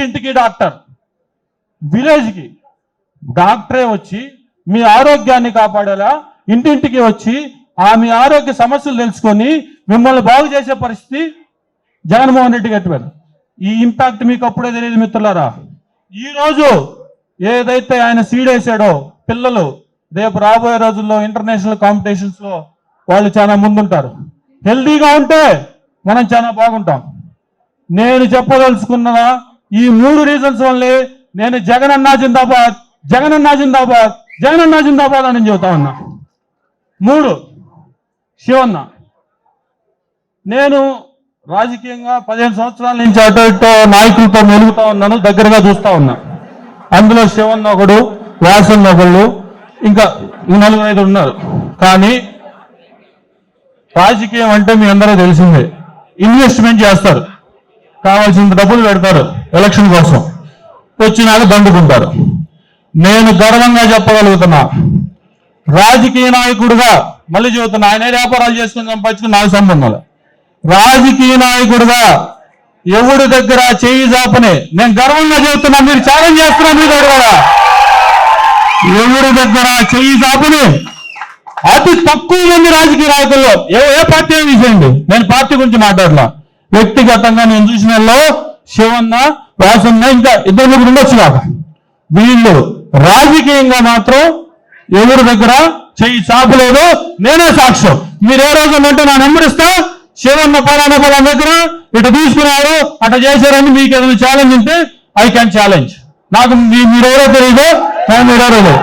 ఇంటింటికి డాక్టర్, విలేజ్కి డాక్టరే వచ్చి మీ ఆరోగ్యాన్ని కాపాడేలా ఇంటింటికి వచ్చి మీ ఆరోగ్య సమస్యలు తెలుసుకొని మిమ్మల్ని బాగు చేసే పరిస్థితి జగన్మోహన్ రెడ్డి కట్టారు. ఈ ఇంపాక్ట్ మీకు అప్పుడే తెలియదు మిత్రులారా. ఈరోజు ఏదైతే ఆయన సీడేశాడో పిల్లలు రేపు రాబోయే రోజుల్లో ఇంటర్నేషనల్ కాంపిటీషన్స్ లో వాళ్ళు చాలా ముందుంటారు. హెల్దీగా ఉంటే మనం చాలా బాగుంటాం. నేను చెప్పదలుచుకున్న ఈ 3 రీజన్స్ వల్లే నేను జగనన్నా జిందాబాద్, జగనన్నా జిందాబాద్, జగనన్నా జిందాబాద్ అని చెబుతా ఉన్నా. 3 శివన్న, నేను రాజకీయంగా 15 సంవత్సరాల నుంచి అటు ఇటు నాయకులతో మెలుగుతా ఉన్నాను, దగ్గరగా చూస్తా ఉన్నా. అందులో శివన్న ఒకడు, వాసన్న ఒకళ్ళు, ఇంకా 4-5 ఉన్నారు. కానీ రాజకీయం అంటే మీ అందరూ తెలిసిందే, ఇన్వెస్ట్మెంట్ చేస్తారు, కావాల్సిన డబ్బులు పెడతారు ఎలక్షన్ కోసం, వచ్చినాక దండుకుంటారు. నేను గర్వంగా చెప్పగలుగుతున్నా, రాజకీయ నాయకుడిగా మళ్ళీ చెబుతున్నా, ఆయనే వ్యాపారాలు చేసుకుని సంపాదించుకుని నాకు సంబంధం. రాజకీయ నాయకుడిగా ఎవరి దగ్గర చేయి జాపని నేను గర్వంగా చెబుతున్నా, మీరు ఛాలెంజ్ చేస్తున్నా మీ దగ్గర కూడా. ఎవరి దగ్గర చేయి జాపని అతి తక్కువ మంది రాజకీయ నాయకుల్లో ఏ పార్టీ అని తీసేయండి, నేను పార్టీ గురించి మాట్లాడలా, వ్యక్తిగతంగా నేను చూసిన శివన్న, వాసన్న, ఇంకా 2-3 ఉండొచ్చు నాకు. వీళ్ళు రాజకీయంగా మాత్రం ఎవరి దగ్గర చెయ్యి చాపలేదు, నేనే సాక్ష్యం. మీరు ఏ రోజు అంటే నా నెంబర్ ఇస్తా, శివన్న పలానా దగ్గర ఇటు తీసుకున్నారు అట్లా చేశారని మీకు ఏదైనా ఛాలెంజ్ ఉంటే ఐ క్యాన్ ఛాలెంజ్. నాకు మీరెవరో తెలియదు, మీరెవరో లేదు.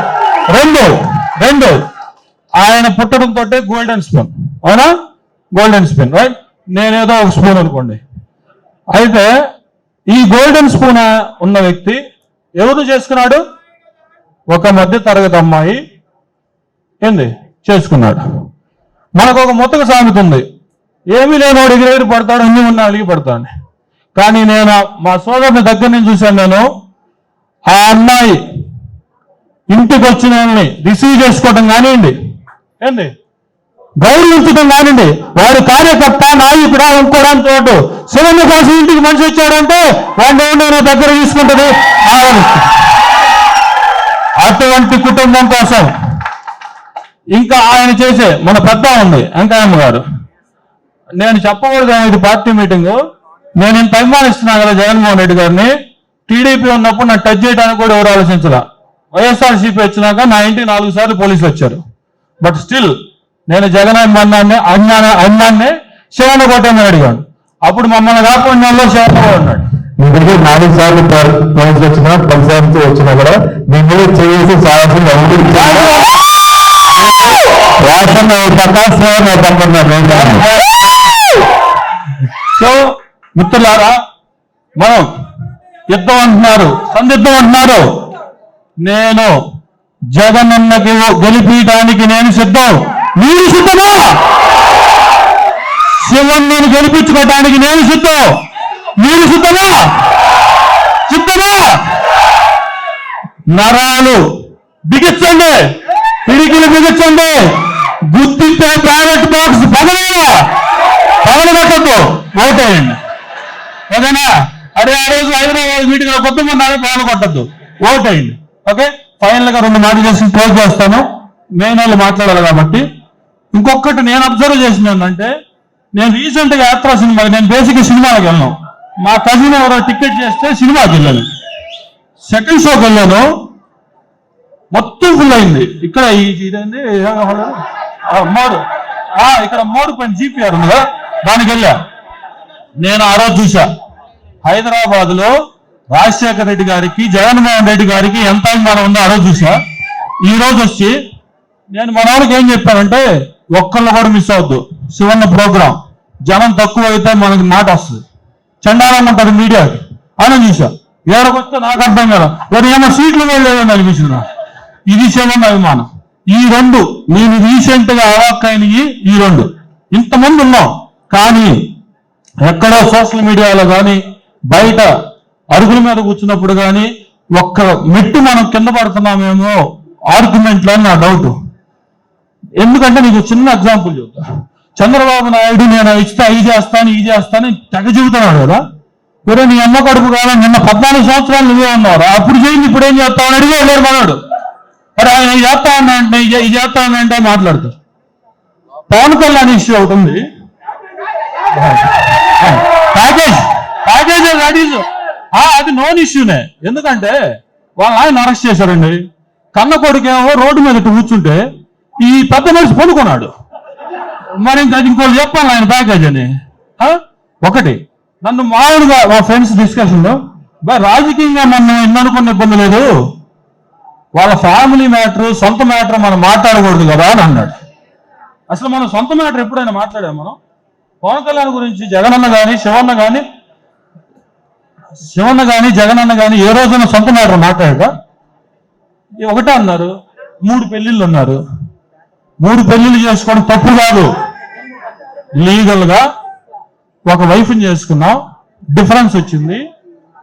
రెండు ఆయన పుట్టడంతో గోల్డెన్ స్పూన్, అవునా? Golden spoon, right? నేనేదో ఒక స్పూన్ అనుకోండి. అయితే ఈ గోల్డెన్ స్పూన్ ఉన్న వ్యక్తి ఎవరు చేసుకున్నాడు? ఒక మధ్య తరగతి అమ్మాయి ఏంది చేసుకున్నాడు. మనకు ఒక మొత్తకు సామెత ఉంది, ఏమీ లేనివాడు ఎగిరెగిరి పడతాడు, అన్ని ఉన్న అలిగి పడతాడు. కానీ నేను మా సోదరుని దగ్గర నుంచి చూశాను. నేను ఆ అమ్మాయి ఇంటికి వచ్చిన వాళ్ళని రిసీవ్ చేసుకోవడం కానివ్వండి, ఏంది గౌరవించడం కానివ్వండి, వారి కార్యకర్త నాయకుడా ఇంకోడానికి చోటు శివన్న కోసం ఇంటికి మనిషి వచ్చాడంటే వాడిని ఏమైనా దగ్గర తీసుకుంటుంది. అటువంటి కుటుంబం కోసం ఇంకా ఆయన చేసే మన పెద్ద ఉంది వెంకయ్యమ్మ గారు. నేను చెప్పకూడదు, ఇది పార్టీ మీటింగు, నేను ఇంత అభిమానిస్తున్నా కదా జగన్మోహన్ రెడ్డి గారిని. టీడీపీ ఉన్నప్పుడు నాకు టచ్ చేయడానికి కూడా ఎవరు ఆలోచించలా. వైఎస్ఆర్సీపీ వచ్చినాక నా ఇంటికి 4 సార్లు పోలీసులు వచ్చారు. బట్ స్టిల్ నేను జగన్ అన్నాన్ని శివన్న కోటేమని అడిగాను. అప్పుడు మమ్మల్ని కాకుండా శివన్న కూడా ఉన్నాడు. మీ దగ్గర 4 సార్లు పోలీసులు వచ్చినా 10 సార్లు వచ్చినా కూడా మీ మీద చేసి సాయాల్సిన సో మిత్రులారా, మనం యుద్ధం అంటున్నారు, సందిగ్ధం అంటున్నారు. నేను జగనన్నకి గెలిపించడానికి నేను సిద్ధం. మీరు సిద్ధమా? శివన్నని గెలిపించుకోవడానికి నేను సిద్ధం. మీరు సిద్ధమా? సిద్ధమా? నరాలు బిగించండి, పిడికిలు బిగించండి, గుర్తించే ప్రైవేట్ బాక్స్ పగలగొట్టద్దు, ఓటేయండి. ఓకేనా? అదే ఆ రోజు హైదరాబాద్ మీటింగ్ లో కొత్త మంది పగలగొట్టద్దు, ఓటేయండి. ఓకే, ఫైనల్ గా 2 మాటలు చేసి క్లోజ్ చేస్తాను. మెయిన్ వాళ్ళు మాట్లాడాలి కాబట్టి. ఇంకొకటి నేను అబ్జర్వ్ చేసింది ఏంటంటే, నేను రీసెంట్ గా యాత్ర సినిమా, నేను బేసిక్ సినిమాకి వెళ్ళాను. మా కజిన్ ఎవరో టికెట్ చేస్తే సినిమాకి వెళ్ళాను. సెకండ్ షోకి వెళ్ళాను, మొత్తం ఫుల్ అయింది. ఇక్కడ ఇదేంది ఇక్కడ మోడు పైన జీపీఆర్ ఉంది కదా, దానికి వెళ్ళా. నేను ఆ రోజు చూసా, హైదరాబాద్ లో రాజశేఖర రెడ్డి గారికి జగన్మోహన్ రెడ్డి గారికి ఎంత అభిమానం ఉందో ఆ రోజు చూసా. ఈ రోజు వచ్చి నేను మన వాళ్ళకి ఏం చెప్పానంటే, ఒక్కళ్ళు కూడా మిస్ అవద్దు. శివన్న ప్రోగ్రాం జనం తక్కువ అయితే మనకి మాట వస్తుంది, చండాలంగా ఉంటుంది మీడియాకి అని చూసా. ఏడకొస్తే నాకు అర్థం కదా, మరి ఏమో సీట్లు కూడా లేదని అనిపించింది. ఇది శివన్న అభిమానం. ఈ 2 నేను రీసెంట్ గా అవాక్కైనవి ఈ 2. ఇంతమంది ఉన్నాం, కానీ ఎక్కడో సోషల్ మీడియాలో కానీ బయట అరుగుల మీద కూర్చున్నప్పుడు కానీ ఒక్క మెట్టు మనం కింద పడుతున్నామేమో ఆర్గ్యుమెంట్లో నా డౌట్. ఎందుకంటే నీకు చిన్న ఎగ్జాంపుల్ చెప్తా. చంద్రబాబు నాయుడు నేను ఇస్తే ఈ చేస్తాను తెగ చెబుతున్నాడు కదా. ఇప్పుడు నీ అమ్మ కడుపు కాలం నిన్న 14 సంవత్సరాలు నువ్వే ఉన్నారు, అప్పుడు చేయింది ఇప్పుడు ఏం చేస్తావు అడిగి వెళ్ళారు మనోడు. అరే ఆయన ఇది చేస్తా ఉన్నాయంటే ఇది చేస్తా ఉన్నాయంటే మాట్లాడుతారు. పవన్ కళ్యాణ్ ఇష్యూ ఒకటి ఉంది, ప్యాకేజ్ రెడీస్, అది నోన్ ఇష్యూనే. ఎందుకంటే వాళ్ళ ఆయన అరెస్ట్ చేశారండి. కన్న కొడుకేమో రోడ్డు మీద కూర్చుంటే ఈ పెద్ద మనిషి పడుకున్నాడు. మరి ఇంకా ఇంకోటి చెప్పాలి ఆయన ప్యాకేజ్ అని. ఒకటి నన్ను మామూలుగా మా ఫ్రెండ్స్ డిస్కషన్లో రాజకీయంగా మనం ఎన్ననుకున్న ఇబ్బంది లేదు, వాళ్ళ ఫ్యామిలీ మ్యాటర్ సొంత మ్యాటర్ మనం మాట్లాడకూడదు కదా అని అన్నాడు. అసలు మనం సొంత మ్యాటర్ ఎప్పుడైనా మాట్లాడాం మనం? పవన్ కళ్యాణ్ గురించి జగనన్న కానీ శివన్న కానీ జగనన్న కానీ ఏ రోజున సొంత మ్యాటర్ మాట్లాడగా? ఒకటే అన్నారు, 3 పెళ్లిళ్ళు ఉన్నారు. 3 పెళ్లిళ్ళు చేసుకోవడం తప్పు కాదు, లీగల్ గా ఒక వైఫ్ని చేసుకున్నాం, డిఫరెన్స్ వచ్చింది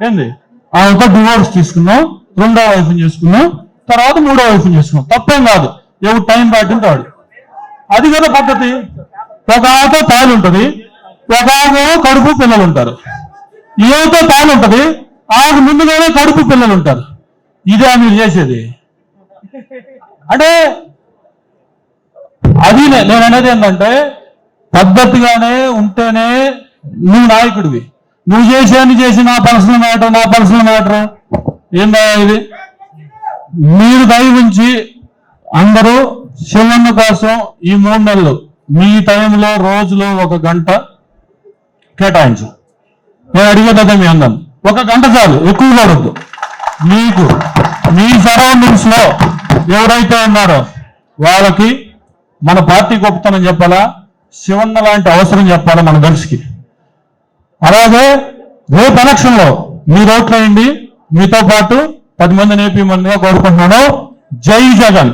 ఏంది, ఆమెతో డివోర్స్ తీసుకున్నాం, 2వ వైఫ్ని చేసుకున్నాం, తర్వాత 3వ వైఫ్ని చేసుకున్నాం, తప్పేం కాదు. ఎవరు టైం పట్టింటాడు, అది కదా పద్ధతి. ఒక ఆమెతో తాళి ఉంటుంది, ఒక ఆమె కడుపు పిల్లలు ఉంటారు. ఏమితో తాళి ఉంటుంది, ఆమెకు ముందుగానే కడుపు పిల్లలు ఉంటారు. ఇదే మీరు చేసేది అంటే? అది నేను అనేది ఏంటంటే పద్ధతిగానే ఉంటేనే నువ్వు నాయకుడివి. నువ్వు చేసి నా పర్సనల్ మ్యాటర్ ఏందా ఇది? మీరు దయవుంచి అందరూ శివన్న కోసం ఈ 3 నెలలు మీ టైంలో రోజులో 1 గంట కేటాయించు. నేను అడిగేదా మీ అందరం 1 గంట చాలు, ఎక్కువ పడద్దు. మీకు మీ సరౌండింగ్స్ లో ఎవరైతే ఉన్నారో వాళ్ళకి మన పార్టీ గొప్పతనం చెప్పాలా, శివన్న లాంటి అవసరం చెప్పాలా మన దర్శికి. అలాగే రేపు ఎలక్షన్ లో మీరు ఓట్లేయండి, మీతో పాటు 10 మందిని ఏపీమందిగా కోరుకుంటున్నాను. జై జగన్,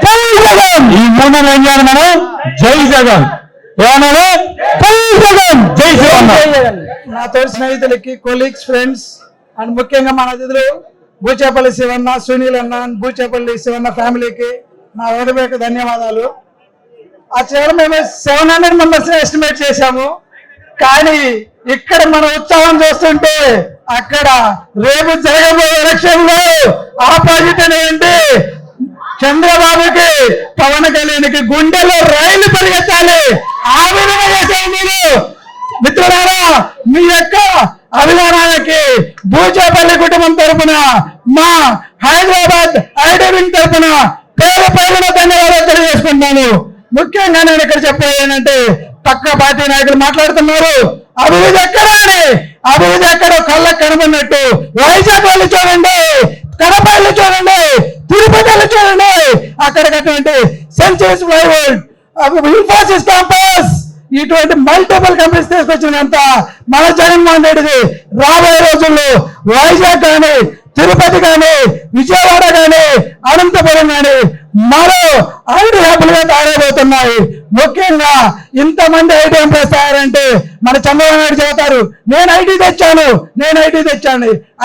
జై జగన్. ఈ 3 నెలలు ఏం చేయాలి మనం? జై జగన్ ఏమన్నాడు? జై జగన్, జై శివన్న. నా తోటి స్నేహితులకి, కొలీగ్స్, ఫ్రెండ్స్ అండ్ ముఖ్యంగా మన అతిథులు బూచేపల్లి శివన్న, సునీల్ అన్న, బూచేపల్లి శివన్న ఫ్యామిలీకి నా హృదయపూర్వక ధన్యవాదాలు. ఆ చివరి మేము 700 మెంబర్స్ ఎస్టిమేట్ చేశాము, కానీ ఇక్కడ మన ఉత్సాహం చూస్తుంటే అక్కడ రేపు జరగబోయే ఎలక్షన్ లో ఆపోజిట్ అనేంటి చంద్రబాబుకి పవన్ కళ్యాణ్కి గుండెలో రైలు పరిగెత్తాలి. ఆ విధంగా చేశారు మీరు. మిత్రులారా, మీ యొక్క అభిమానానికి బూచేపల్లి కుటుంబం తరపున, మా హైదరాబాద్ ఐడీవింగ్ తరపున పేరు ధన్యవాదాలు తెలియజేసుకుంటున్నాను. ముఖ్యంగా నేను ఇక్కడ చెప్పేది ఏంటంటే, పక్క పార్టీ నాయకులు మాట్లాడుతున్నారు అభివృద్ధి ఎక్కడ అని. అభివృద్ధి ఎక్కడో కళ్ళకు కనబడినట్టు వైజాగ్ వాళ్ళు చూడండి, కడప వాళ్ళు చూడండి, తిరుపతి వాళ్ళు చూడండి, అక్కడికటువంటి సెంచరీస్ ఫ్లైవుడ్, ఇన్ఫోసిస్ క్యాంపస్, ఇటువంటి మల్టిపుల్ కంపెనీస్ తీసుకొచ్చినంత మన జగన్మోహన్ రెడ్డిది రాబోయే రోజుల్లో వైజాగ్ కానీ, తిరుపతి కానీ, విజయవాడ కానీ, అనంతపురం కానీ మరో 5 హబ్బులుగా తయారైపోతున్నాయి. ముఖ్యంగా ఇంతమంది ఐటీ ఎంప్లాయీస్ తయారంటే మన చంద్రబాబు నాయుడు చెబుతారు, నేను ఐటీ తెచ్చాను.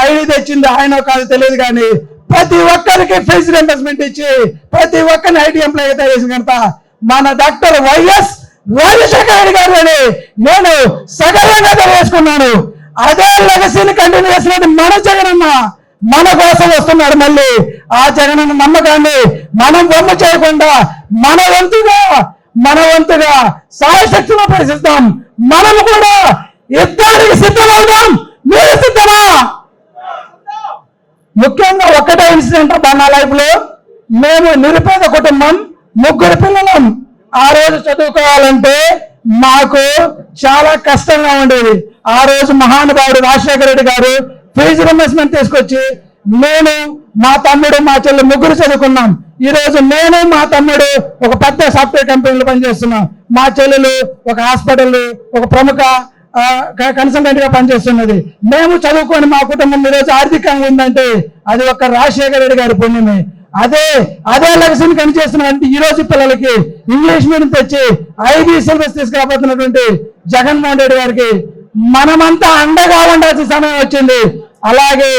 ఐటీ తెచ్చింది ఆయన కాదు తెలియదు, కానీ ప్రతి ఒక్కరికి ఫీజు రింబర్స్మెంట్ ఇచ్చి ప్రతి ఒక్కరిని ఐటీ ఎంప్లాయీ తయారు చేసిన కనుక మన డాక్టర్ వైఎస్ రాజశేఖర రెడ్డి గారు అని నేను సగర్వంగా తెలియజేసుకున్నాను. అదే లెగసీని కంటిన్యూ చేసినది మన జగనన్న మన కోసం వస్తున్నాడు. మళ్ళీ ఆ జగనన్న నమ్మకాన్ని మనం బొమ్మ చేయకుండా మన వంతుగా సాయశక్తిలో ప్రశ్నిస్తాం. మనం కూడా యుద్ధానికి సిద్ధమవుతాం. మీరు సిద్ధమా? ముఖ్యంగా ఒక్కటే ఇన్సిడెంట్ అబ్బా నా లైఫ్ లో. మేము నిరుపేద కుటుంబం, 3 పిల్లలం. ఆ రోజు చదువుకోవాలంటే మాకు చాలా కష్టంగా ఉండేది. ఆ రోజు మహానుభావుడు రాజశేఖర రెడ్డి గారు ఫీజు రింబర్స్మెంట్ తీసుకొచ్చి నేను, మా తమ్ముడు, మా చెల్లి 3 చదువుకున్నాం. ఈ రోజు నేను, మా తమ్ముడు ఒక పెద్ద సాఫ్ట్వేర్ కంపెనీలో పనిచేస్తున్నాం. మా చెల్లెలు ఒక హాస్పిటల్, ఒక ప్రముఖ కన్సల్టెంట్ గా పనిచేస్తున్నది. మేము చదువుకొని మా కుటుంబం ఈరోజు ఆర్థికంగా ఉందంటే అది ఒక రాజశేఖర రెడ్డి గారి పుణ్యమే. అదే లక్ష్యం కనిచేస్తున్నటువంటి ఈ రోజు పిల్లలకి ఇంగ్లీష్ మీడియం తెచ్చి ఐబీ సిలబస్ తీసుకురాబోతున్నటువంటి జగన్మోహన్ రెడ్డి గారికి మనమంతా అండగా ఉండాల్సిన సమయం వచ్చింది. అలాగే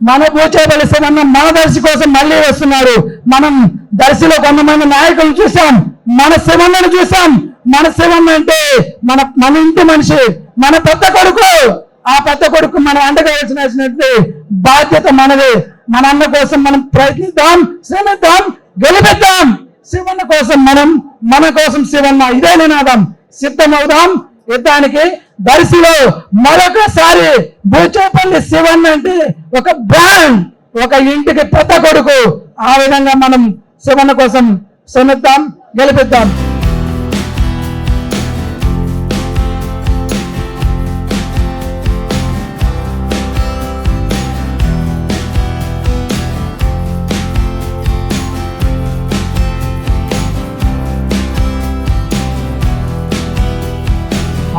మన బూచేపల్లి శివన్న మన దర్శి కోసం మళ్ళీ వస్తున్నారు. మనం దర్శిలో కొంతమంది నాయకులను చూసాం, మన శివన్నను చూసాం. మన శివన్న అంటే మన ఇంటి మనిషి, మన పెద్ద కొడుకు. ఆ పెద్ద కొడుకు మన అండగా వచ్చినటువంటి బాధ్యత మనది. మన అన్న కోసం మనం ప్రయత్నిద్దాం, శ్రమిద్దాం, గెలిపిద్దాం. శివన్న కోసం మనం, మన కోసం శివన్న. ఇదే నినాదం. సిద్ధమవుదాం యుద్ధానికి. దర్శిలో మరొకసారి బూచేపల్లి శివన్న అంటే ఒక బ్రాండ్, ఒక ఇంటికి పెద్ద కొడుకు. ఆ విధంగా మనం శివన్న కోసం శ్రమిద్దాం, గెలిపిద్దాం.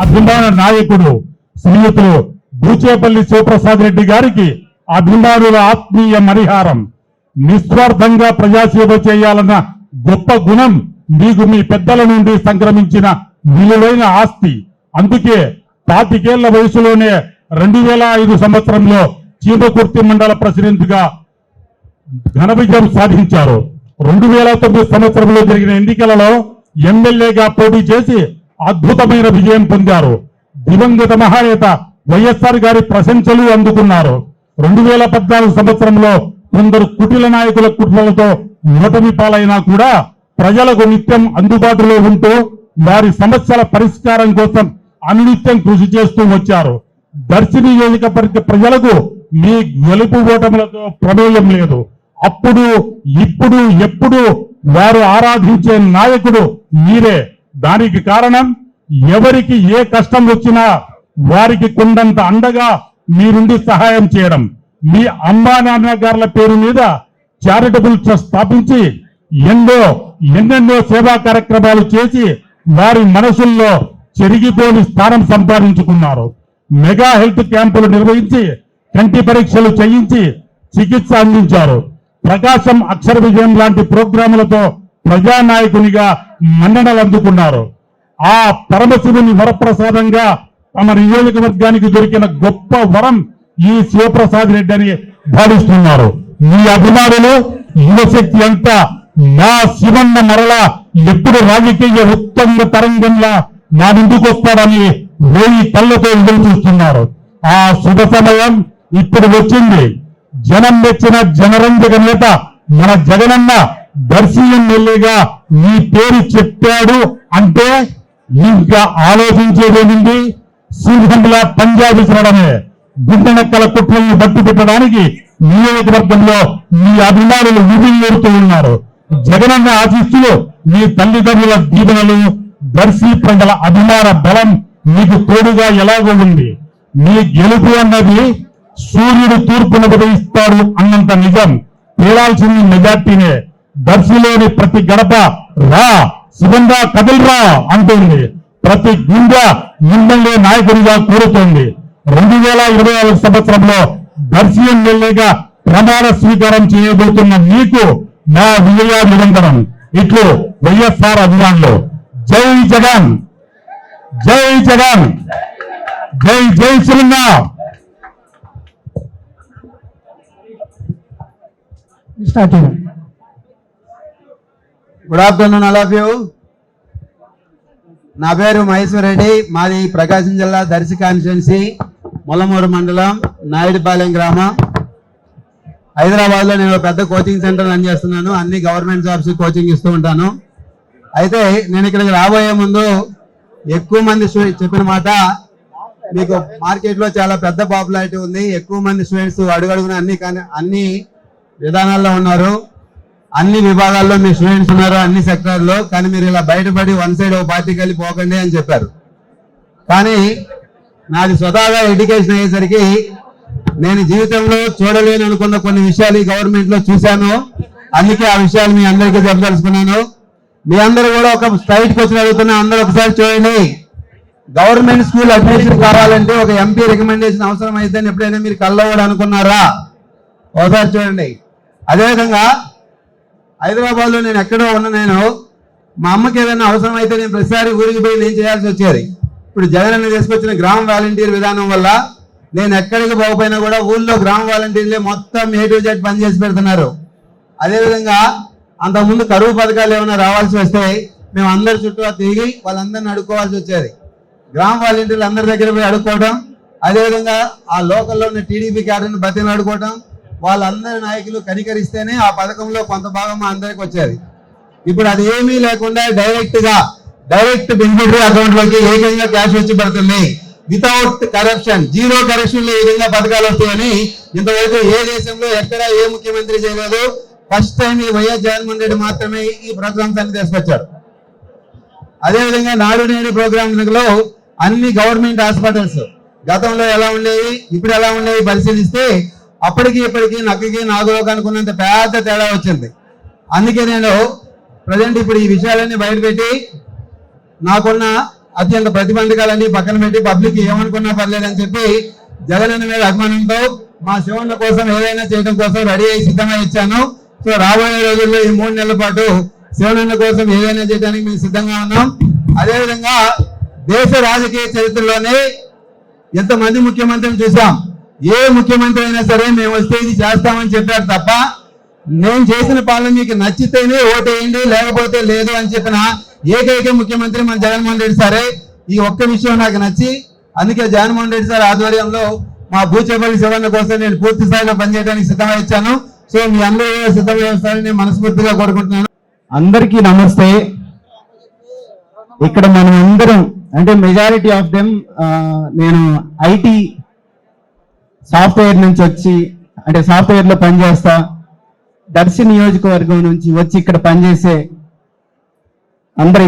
అభిమాన నాయకుడు శ్రీయుతులు బూచేపల్లి శివప్రసాద్ రెడ్డి గారికి అభిమానుల ఆత్మీయ మరిహారం. నిస్వార్థంగా ప్రజాసేవ చేయాలన్న గొప్ప గుణం మీకు మీ పెద్దల నుండి సంక్రమించిన విలువైన ఆస్తి. అందుకే 25 ఏళ్ల వయసులోనే 2005 సంవత్సరంలో చీమకుర్తి మండల ప్రెసిడెంట్ గా ఘన విజయం సాధించారు. 2009 సంవత్సరంలో జరిగిన ఎన్నికలలో ఎమ్మెల్యేగా పోటీ చేసి అద్భుతమైన విజయం పొందారు. దివంగత మహానేత వైఎస్ఆర్ గారి ప్రశంసలు అందుకున్నారు. 2014 సంవత్సరంలో కొందరు కుటిల నాయకుల కుట్రలతో ఓటమి పాలైనా కూడా ప్రజలకు నిత్యం అందుబాటులో ఉంటూ వారి సమస్యల పరిష్కారం కోసం అనునిత్యం కృషి చేస్తూ వచ్చారు. దర్శి నియోజకవర్గ ప్రజలకు మీ గెలుపు ఓటములతో ప్రమేయం లేదు. అప్పుడు, ఇప్పుడు, ఎప్పుడు వారు ఆరాధించే నాయకుడు మీరే. దానికి కారణం ఎవరికి ఏ కష్టం వచ్చినా వారికి కొండంత అండగా మీరుండి సహాయం చేయడం. మీ అమ్మా నాన్నగారుల పేరు మీద చారిటబుల్ ట్రస్ట్ స్థాపించి ఎన్నెన్నో సేవా కార్యక్రమాలు చేసి వారి మనసుల్లో చెరిగిపోని స్థానం సంపాదించుకున్నారు. మెగా హెల్త్ క్యాంపులు నిర్వహించి కంటి పరీక్షలు చేయించి చికిత్స అందించారు. ప్రకాశం అక్షర విజయం లాంటి ప్రోగ్రాములతో ప్రజానాయకునిగా మన్ననలు అందుకున్నారు. ఆ పరమశివుని వరప్రసాదంగా తమ నియోజకవర్గానికి దొరికిన గొప్ప వరం ఈ శివప్రసాద్ రెడ్డి అని భావిస్తున్నారు. మీ అభిమానులు యువశక్తి అంతా మా శివన్న మరలా ఎప్పుడు రాజకీయ ఉత్తంగ తరంగంలా నా ముందుకు వస్తాడని వేయి కళ్ళతో ఎదురు చూస్తున్నారు. ఆ శుభ సమయం ఇప్పుడు వచ్చింది. జనం మెచ్చిన జనరంజక నేత మన జగనన్న దర్శి ఎమ్మెల్యేగా మీ పేరు చెప్పాడు అంటే ఇంకా ఆలోచించేదేమింది? సింహంలా పంజాబీ విసరడమే. గుండెనక్కల కుట్రలను బట్టి పెట్టడానికి నియోజకవర్గంలో మీ అభిమానులు విధిల్లేరుతూ ఉన్నారు. జగనన్న ఆశీస్సులు, మీ తల్లిదండ్రుల దీవెనలు, దర్శి ప్రజల అభిమాన బలం మీకు తోడుగా ఎలాగో ఉంది. మీ గెలుపు అన్నది సూర్యుడు తూర్పున ఉదయిస్తాడు అన్నంత నిజం. తేలాల్సింది మెజార్టీనే. దర్శిలోని ప్రతి గడప రా శివంగా కదిల్రా అంటుంది. ప్రతి గుండె ఎమ్మెల్యే నాయకుడిగా కోరుతోంది. 2024 సంవత్సరంలో దర్శి ఎమ్మెల్యేగా ప్రమాణ స్వీకారం చేయబోతున్న మీకు నా విజయాభివందనం. ఇట్లు వైఎస్ఆర్ అభిమానులు. జై జగన్, జై జగన్, జై జై శ్రీన్న. Good afternoon all of you. నా పేరు మహేశ్వర్ రెడ్డి. మాది ప్రకాశం జిల్లా దర్శి కాన్స్టిట్యున్సీ, ముల్లమూరు మండలం, నాయుడుపాలెం గ్రామం. హైదరాబాద్లో నేను పెద్ద కోచింగ్ సెంటర్ రన్ చేస్తున్నాను. అన్ని గవర్నమెంట్ జాబ్స్ కోచింగ్ ఇస్తూ ఉంటాను. అయితే నేను ఇక్కడికి రాబోయే ముందు ఎక్కువ మంది చెప్పిన మాట, మీకు మార్కెట్లో చాలా పెద్ద పాపులారిటీ ఉంది, ఎక్కువ మంది స్టూడెంట్స్ అడుగడుగున అన్ని విధానాల్లో ఉన్నారు, అన్ని విభాగాల్లో మీ స్టూడెంట్స్ ఉన్నారు, అన్ని సెక్టార్లో. కానీ మీరు ఇలా బయటపడి వన్ సైడ్ ఒక పార్టీకి వెళ్ళి పోకండి అని చెప్పారు. కానీ నాది స్వతహాగా ఎడ్యుకేషన్ అయ్యేసరికి నేను జీవితంలో చూడలేను అనుకున్న కొన్ని విషయాలు ఈ గవర్నమెంట్ లో చూశాను. అందుకే ఆ విషయాలు మీ అందరికీ చెప్పదలుచుకున్నాను. మీ అందరూ కూడా ఒక స్ట్రైట్ క్వశ్చన్ అడుగుతున్నా, అందరూ ఒకసారి చూడండి. గవర్నమెంట్ స్కూల్ అడ్మిషన్ కావాలంటే ఒక ఎంపీ రికమెండేషన్ అవసరం అయితే ఎప్పుడైనా మీరు కళ్ళవడం అనుకున్నారా? ఒకసారి చూడండి. అదేవిధంగా హైదరాబాద్ లో నేను ఎక్కడో నేను మా అమ్మకి ఏదైనా అవసరం అయితే నేను ప్రతిసారి ఊరికి పోయి నేను చేయాల్సి వచ్చేది. ఇప్పుడు జగనన్న తీసుకొచ్చిన గ్రామ వాలంటీర్ విధానం వల్ల నేను ఎక్కడికి పోకపోయినా కూడా ఊళ్ళో గ్రామ వాలంటీర్లే మొత్తం A to Z పని చేసి పెడుతున్నారు. అదేవిధంగా అంతకుముందు కరువు పథకాలు ఏమైనా రావాల్సి వస్తే మేము అందరి చుట్టూ తిరిగి వాళ్ళందరినీ అడుక్కోవాల్సి వచ్చేది. గ్రామ వాలంటీర్లు అందరి దగ్గర పోయి అడుక్కోవడం, అదేవిధంగా ఆ లోకల్లో ఉన్న టీడీపీ క్యాడర్ని బతిలాడుకోవటం, వాళ్ళందరి నాయకులు కనికరిస్తేనే ఆ పథకంలో కొంత భాగం మా అందరికి వచ్చేది. ఇప్పుడు అది ఏమీ లేకుండా డైరెక్ట్ బెనిఫిటరీ అకౌంట్ లోకి ఏకంగా క్యాష్ వచ్చి పడుతుంది. వితౌట్ కరప్షన్, జీరో కరప్షన్ లో ఈ విధంగా పథకాలు వస్తాయని ఇంతవరకు ఏ దేశంలో ఎక్కడ ఏ ముఖ్యమంత్రి చేయలేదు. ఫస్ట్ టైం ఈ వైఎస్ జగన్మోహన్ రెడ్డి మాత్రమే ఈ ప్రోగ్రామ్స్ అన్ని తీసుకొచ్చారు. అదేవిధంగా నాడు నేడు ప్రోగ్రామ్ లో అన్ని గవర్నమెంట్ హాస్పిటల్స్ గతంలో ఎలా ఉండేవి, ఇప్పుడు ఎలా ఉండేవి పరిశీలిస్తే అప్పటికి ఇప్పటికి నక్కకి నాగులోకి అనుకున్నంత పెద్ద తేడా వచ్చింది. అందుకే నేను ప్రజెంట్ ఇప్పుడు ఈ విషయాలన్నీ బయటపెట్టి నాకున్న అత్యంత ప్రతిబంధకాలన్నీ పక్కన పెట్టి పబ్లిక్ ఏమనుకున్నా పర్లేదని చెప్పి జగనన్న మీద అభిమానంతో మా శివన్న కోసం ఏదైనా చేయడం కోసం రెడీ అయ్యి సిద్ధమై ఇచ్చాను. సో రాబోయే రోజుల్లో ఈ 3 నెలల పాటు శివనన్న కోసం ఏదైనా చేయడానికి మేము సిద్ధంగా ఉన్నాం. అదేవిధంగా దేశ రాజకీయ చరిత్రలోనే ఎంతమంది ముఖ్యమంత్రులు చూసాం. ఏ ముఖ్యమంత్రి అయినా సరే మేము వస్తే ఇది చేస్తామని చెప్పారు తప్ప నేను చేసిన పాలన మీకు నచ్చితేనే ఓటేయండి లేకపోతే లేదు అని చెప్పిన ఏకైక ముఖ్యమంత్రి మన జగన్మోహన్ రెడ్డి సారే. ఈ ఒక్క విషయం నాకు నచ్చి అందుకే జగన్మోహన్ రెడ్డి సార్ ఆధ్వర్యంలో మా బూచేపల్లి శివన్న కోసం నేను పూర్తి స్థాయిలో పనిచేయడానికి సిద్ధమై ఇచ్చాను. సో మీ అందరూ సిద్ధంగా వస్తారని నేను మనస్ఫూర్తిగా కోరుకుంటున్నాను. అందరికీ నమస్తే. ఇక్కడ మనం అందరం అంటే మెజారిటీ ఆఫ్ దెమ్ నేను ఐటీ సాఫ్ట్వేర్ నుంచి వచ్చి అంటే సాఫ్ట్వేర్ లో పనిచేస్తా, దర్శి నియోజకవర్గం నుంచి వచ్చి ఇక్కడ పనిచేసే అందరు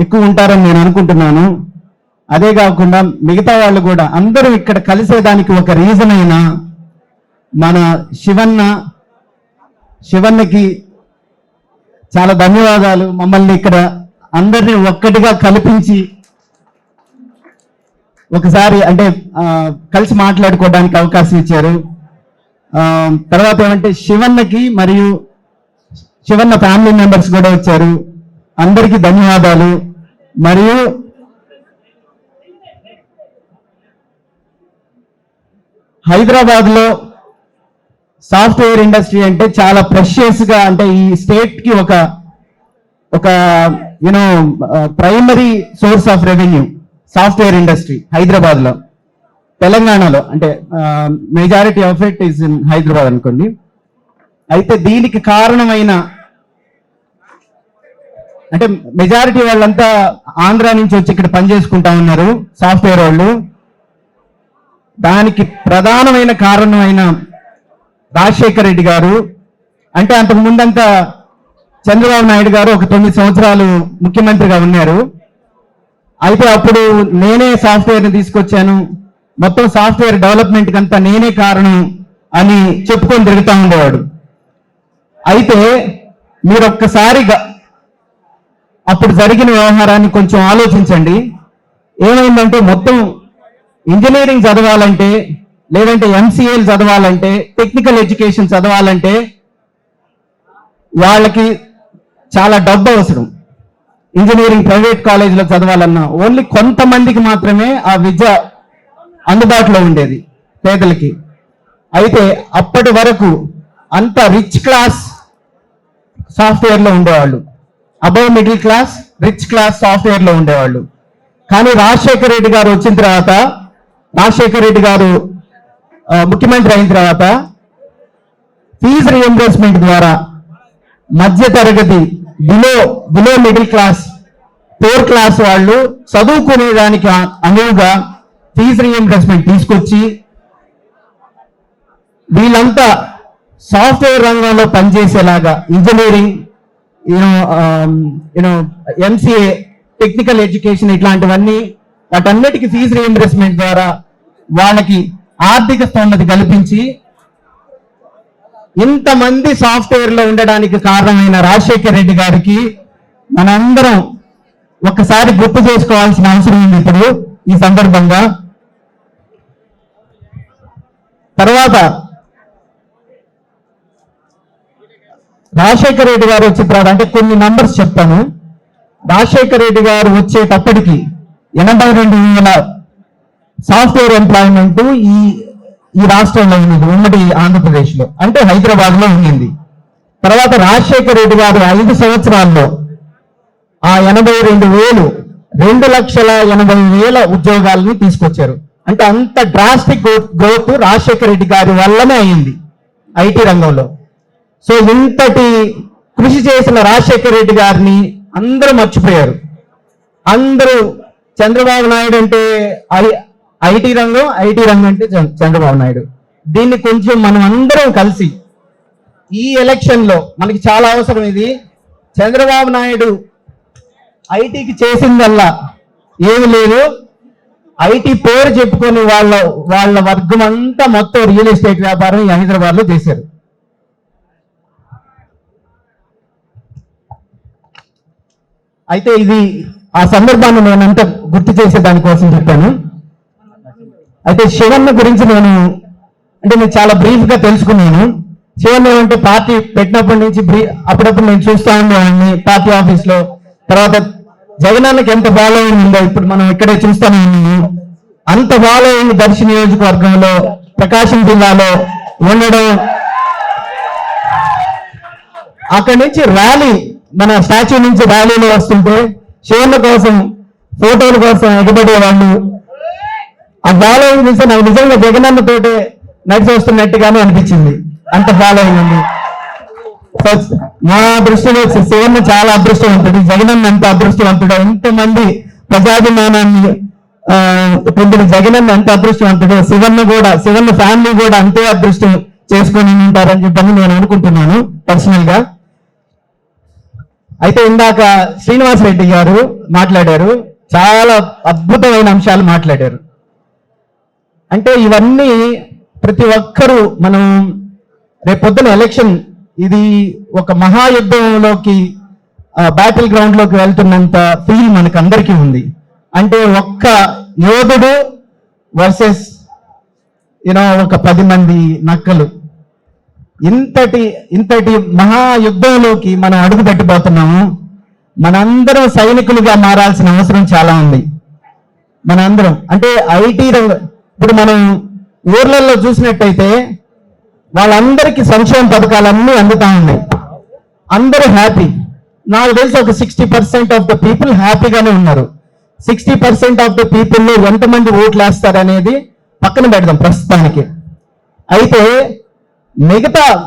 ఎక్కువ ఉంటారని నేను అనుకుంటున్నాను. అదే కాకుండా మిగతా వాళ్ళు కూడా అందరూ ఇక్కడ కలిసేదానికి ఒక రీజన్ అయినా మన శివన్నకి చాలా ధన్యవాదాలు. మమ్మల్ని ఇక్కడ అందరినీ ఒక్కటిగా కల్పించి ఒకసారి అంటే కలిసి మాట్లాడుకోవడానికి అవకాశం ఇచ్చారు. తర్వాత ఏమంటే శివన్నకి మరియు శివన్న ఫ్యామిలీ మెంబర్స్ కూడా వచ్చారు. అందరికీ ధన్యవాదాలు. మరియు హైదరాబాద్ లో సాఫ్ట్వేర్ ఇండస్ట్రీ అంటే చాలా ప్రెషియస్ గా అంటే ఈ స్టేట్ కి ఒక you know primary source of revenue software industry Hyderabad లో. తెలంగాణలో అంటే majority of it is in Hyderabad అనుకోండి. అయితే దీనికి కారణమైన అంటే మెజారిటీ వాళ్ళంతా ఆంధ్ర నుంచి వచ్చి ఇక్కడ పనిచేసుకుంటా ఉన్నారు సాఫ్ట్వేర్ వాళ్ళు. దానికి ప్రధానమైన కారణమైన రాజశేఖర్ రెడ్డి గారు. అంటే అంతకు ముందంతా చంద్రబాబు నాయుడు గారు ఒక 9 సంవత్సరాలు ముఖ్యమంత్రిగా ఉన్నారు. అయితే అప్పుడు నేనే సాఫ్ట్వేర్ ని తీసుకొచ్చాను, మొత్తం సాఫ్ట్వేర్ డెవలప్మెంట్ కంతా నేనే కారణం అని చెప్పుకొని తిరుగుతూ ఉండేవాడు. అయితే మీరు ఒక్కసారి అప్పుడు జరిగిన వ్యవహారాన్ని కొంచెం ఆలోచించండి. ఏమైందంటే మొత్తం ఇంజనీరింగ్ చదవాలంటే లేదంటే ఎంసీఏలు చదవాలంటే టెక్నికల్ ఎడ్యుకేషన్ చదవాలంటే వాళ్ళకి చాలా డబ్బు అవసరం. ఇంజనీరింగ్ ప్రైవేట్ కాలేజీలో చదవాలన్నా ఓన్లీ కొంతమందికి మాత్రమే ఆ విద్య అందుబాటులో ఉండేది పేదలకి. అయితే అప్పటి వరకు అంత రిచ్ క్లాస్ సాఫ్ట్వేర్ లో ఉండేవాళ్ళు, above middle class rich class software లో ఉండేవాళ్ళు. కానీ రాజశేఖర రెడ్డి గారు వచ్చిన తర్వాత, రాజశేఖర రెడ్డి గారు ముఖ్యమంత్రి అయిన తర్వాత ఫీజు రియంబర్స్మెంట్ ద్వారా మధ్య తరగతి below middle class 4th class వాళ్ళు చదువుకునేదానికి అనువుగా ఫీజు రియంబర్స్మెంట్ తీసుకొచ్చి వీళ్ళంతా సాఫ్ట్వేర్ రంగంలో పనిచేసేలాగా ఇంజనీరింగ్ ఎంసీఏ టెక్నికల్ ఎడ్యుకేషన్ ఇట్లాంటివన్నీ వాటన్నిటికీ ఫీజు రియంబర్స్మెంట్ ద్వారా వాళ్ళకి ఆర్థిక స్తోమత కల్పించి ఇంతమంది సాఫ్ట్వేర్ లో ఉండడానికి కారణమైన రాజశేఖర్ రెడ్డి గారికి మనందరం ఒక్కసారి గుర్తు చేసుకోవాల్సిన అవసరం ఉంది ఇప్పుడు ఈ సందర్భంగా. తర్వాత రాజశేఖర్ రెడ్డి గారు వచ్చిన తర్వాత అంటే కొన్ని నంబర్స్ చెప్తాను. రాజశేఖర్ రెడ్డి గారు వచ్చేటప్పటికి 82,000 సాఫ్ట్వేర్ ఎంప్లాయ్మెంట్ ఈ రాష్ట్రంలో ఉన్నది, ఉమ్మడి ఆంధ్రప్రదేశ్ లో అంటే హైదరాబాద్ లో ఉండింది. తర్వాత రాజశేఖర్ రెడ్డి గారు 5 సంవత్సరాల్లో ఆ 82,000 2,80,000 ఉద్యోగాలని తీసుకొచ్చారు. అంటే అంత డ్రాస్టిక్ గ్రోత్ రాజశేఖర రెడ్డి గారి వల్లనే అయింది ఐటీ రంగంలో. సో ఇంతటి కృషి చేసిన రాజశేఖర రెడ్డి గారిని అందరూ మర్చిపోయారు. అందరూ చంద్రబాబు నాయుడు అంటే ఐటీ రంగం అంటే చంద్రబాబు నాయుడు. దీన్ని కొంచెం మనం అందరం కలిసి ఈ ఎలక్షన్ లో మనకి చాలా అవసరం. ఇది చంద్రబాబు నాయుడు ఐటీకి చేసిందల్లా ఏమి లేదు. ఐటీ పేరు చెప్పుకొని వాళ్ళ వర్గం అంతా మొత్తం రియల్ ఎస్టేట్ వ్యాపారం ఈ హైదరాబాద్ లో చేశారు. అయితే ఇది ఆ సందర్భాన్ని నేనంతా గుర్తు చేసే దానికోసం చెప్పాను. అయితే శివన్న గురించి నేను చాలా బ్రీఫ్ గా తెలుసుకున్నాను. శివన్ ఏమంటే పార్టీ పెట్టినప్పటి నుంచి అప్పుడప్పుడు నేను చూస్తా ఉండేవాడిని పార్టీ ఆఫీస్ లో. తర్వాత జగనన్నకి ఎంత ఫాలోయింగ్ ఉందో ఇప్పుడు మనం ఇక్కడే చూస్తానే ఉన్నాము. అంత ఫాలోయింగ్ దర్శి నియోజకవర్గంలో ప్రకాశం జిల్లాలో ఉండడం, అక్కడి నుంచి ర్యాలీ మన స్టాచ్యూ నుంచి ర్యాలీలో వస్తుంటే శివన్న కోసం ఫోటోల కోసం ఎగబడేవాళ్ళు. ఆ ఫాలోయింగ్ చూస్తే నాకు నిజంగా జగనన్న తోటే నడిచి వస్తున్నట్టుగానే అనిపించింది. అంత ఫాలోయింగ్ ఉంది. మా దృష్టిలో శివన్న చాలా అదృష్టవంతుడు, జగనన్న ఎంత అదృష్టవంతుడు. ఎంతమంది ప్రజాభిమానాన్ని పొందిన జగనన్న ఎంత అదృష్టవంతుడు, శివన్న ఫ్యామిలీ కూడా అంతే అదృష్టం చేసుకొని ఉంటారని చెప్పని నేను అనుకుంటున్నాను పర్సనల్ గా. అయితే ఇందాక శ్రీనివాసరెడ్డి గారు మాట్లాడారు, చాలా అద్భుతమైన అంశాలు మాట్లాడారు. అంటే ఇవన్నీ ప్రతి ఒక్కరూ మనం రేపొద్దున ఎలక్షన్ ఇది ఒక మహాయుద్ధంలోకి బ్యాటిల్ గ్రౌండ్ లోకి వెళ్తున్నంత ఫీల్ మనకు అందరికీ ఉంది. అంటే ఒక్క యోధుడు వర్సెస్ ఒక 10 మంది నక్కలు. ఇంతటి మహాయుద్ధంలోకి మనం అడుగు పెట్టిపోతున్నాము. మనందరం సైనికులుగా మారాల్సిన అవసరం చాలా ఉంది. మనందరం అంటే ఐటీ రంగం ఇప్పుడు మనం ఊర్లలో చూసినట్టయితే వాళ్ళందరికీ సంక్షేమ పథకాలన్నీ అందుతా ఉన్నాయి. అందరూ హ్యాపీ. నాకు తెలిసి ఒక 60% ఆఫ్ ద పీపుల్ హ్యాపీగానే ఉన్నారు. 60% ఆఫ్ ద పీపుల్ లో ఎంతమంది ఓట్లు వేస్తారనేది పక్కన పెడదాం ప్రస్తుతానికి. అయితే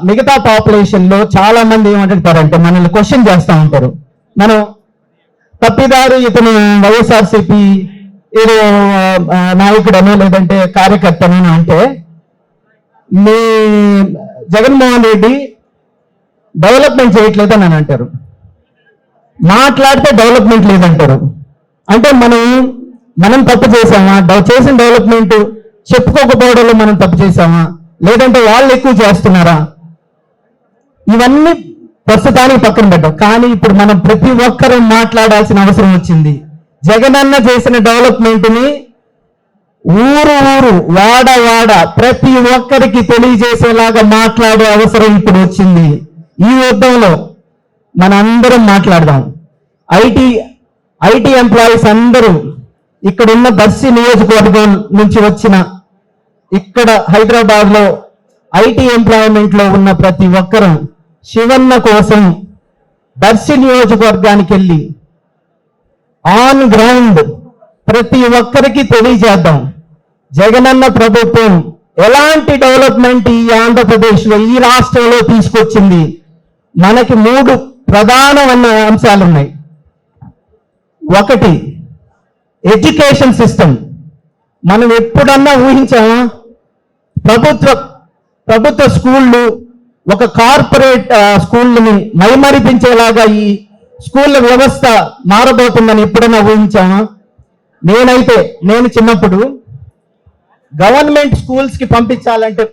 మిగతా పాపులేషన్ లో చాలా మంది ఏమంటారంటే మనల్ని క్వశ్చన్ చేస్తూ ఉంటారు. మనం తప్పిదారు ఇతను వైఎస్ఆర్సీపీ ఏదో నాయకుడనో లేదంటే కార్యకర్తనో అంటే మీ జగన్మోహన్ రెడ్డి డెవలప్మెంట్ చేయట్లేదని అని అంటారు. మాట్లాడితే డెవలప్మెంట్ లేదంటారు. అంటే మనం తప్పు చేసామా? చేసిన డెవలప్మెంట్ చెప్పుకోకపోవడంలో మనం తప్పు చేసామా, లేదంటే వాళ్ళు ఎక్కువ చేస్తున్నారా? ఇవన్నీ ప్రస్తుతానికి పక్కన పెట్టాం. కానీ ఇప్పుడు మనం ప్రతి ఒక్కరూ మాట్లాడాల్సిన అవసరం వచ్చింది. జగనన్న చేసిన డెవలప్మెంట్ ని ఊరు వాడ ప్రతి ఒక్కరికి తెలియజేసేలాగా మాట్లాడే అవసరం ఇప్పుడు వచ్చింది. ఈ యుద్ధంలో మనందరం మాట్లాడదాం. ఐటీ ఎంప్లాయీస్ అందరూ ఇక్కడున్న దర్శి నియోజకవర్గం నుంచి వచ్చిన ఇక్కడ హైదరాబాద్ లో ఐటీ ఎంప్లాయ్మెంట్ లో ఉన్న ప్రతి ఒక్కరూ శివన్న కోసం దర్శి నియోజకవర్గానికి వెళ్ళి ఆన్ గ్రౌండ్ ప్రతి ఒక్కరికి తెలియజేద్దాం. జగనన్న ప్రభుత్వం ఎలాంటి డెవలప్మెంట్ ఈ ఆంధ్రప్రదేశ్ లో ఈ రాష్ట్రంలో తీసుకొచ్చింది. మనకి 3 ప్రధానమైన అంశాలు ఉన్నాయి. ఒకటి ఎడ్యుకేషన్ సిస్టమ్. మనం ఎప్పుడన్నా ఊహించామా ప్రభుత్వ స్కూళ్ళు ఒక కార్పొరేట్ స్కూళ్ళని మైమరిపించేలాగా ఈ స్కూళ్ళ వ్యవస్థ మారబోతుందని ఎప్పుడన్నా ఊహించామా? నేను చిన్నప్పుడు గవర్నమెంట్ స్కూల్స్ కి పంపించాలంటే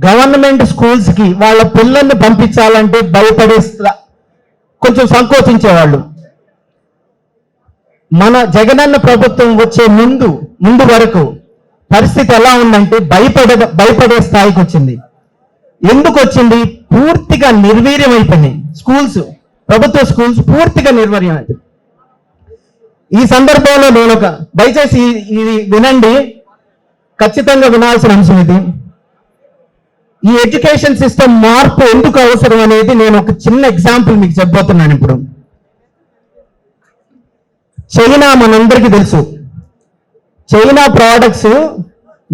గవర్నమెంట్ స్కూల్స్ కి వాళ్ళ పిల్లల్ని పంపించాలంటే కొంచెం సంకోచించేవాళ్ళు. మన జగనన్న ప్రభుత్వం వచ్చే ముందు వరకు పరిస్థితి ఎలా ఉందంటే భయపడే స్థాయికి వచ్చింది. ఎందుకు వచ్చింది? పూర్తిగా నిర్వీర్యం అయిపోయినాయి స్కూల్స్. ప్రభుత్వ స్కూల్స్ పూర్తిగా నిర్వీర్యం అయిపోయింది. ఈ సందర్భంలో నేను దయచేసి ఇది వినండి, ఖచ్చితంగా వినాల్సిన అంశం ఇది. ఈ ఎడ్యుకేషన్ సిస్టమ్ మార్పు ఎందుకు అవసరం అనేది నేను ఒక చిన్న ఎగ్జాంపుల్ మీకు చెప్పబోతున్నాను ఇప్పుడు. చైనా మనందరికీ తెలుసు. చైనా ప్రోడక్ట్స్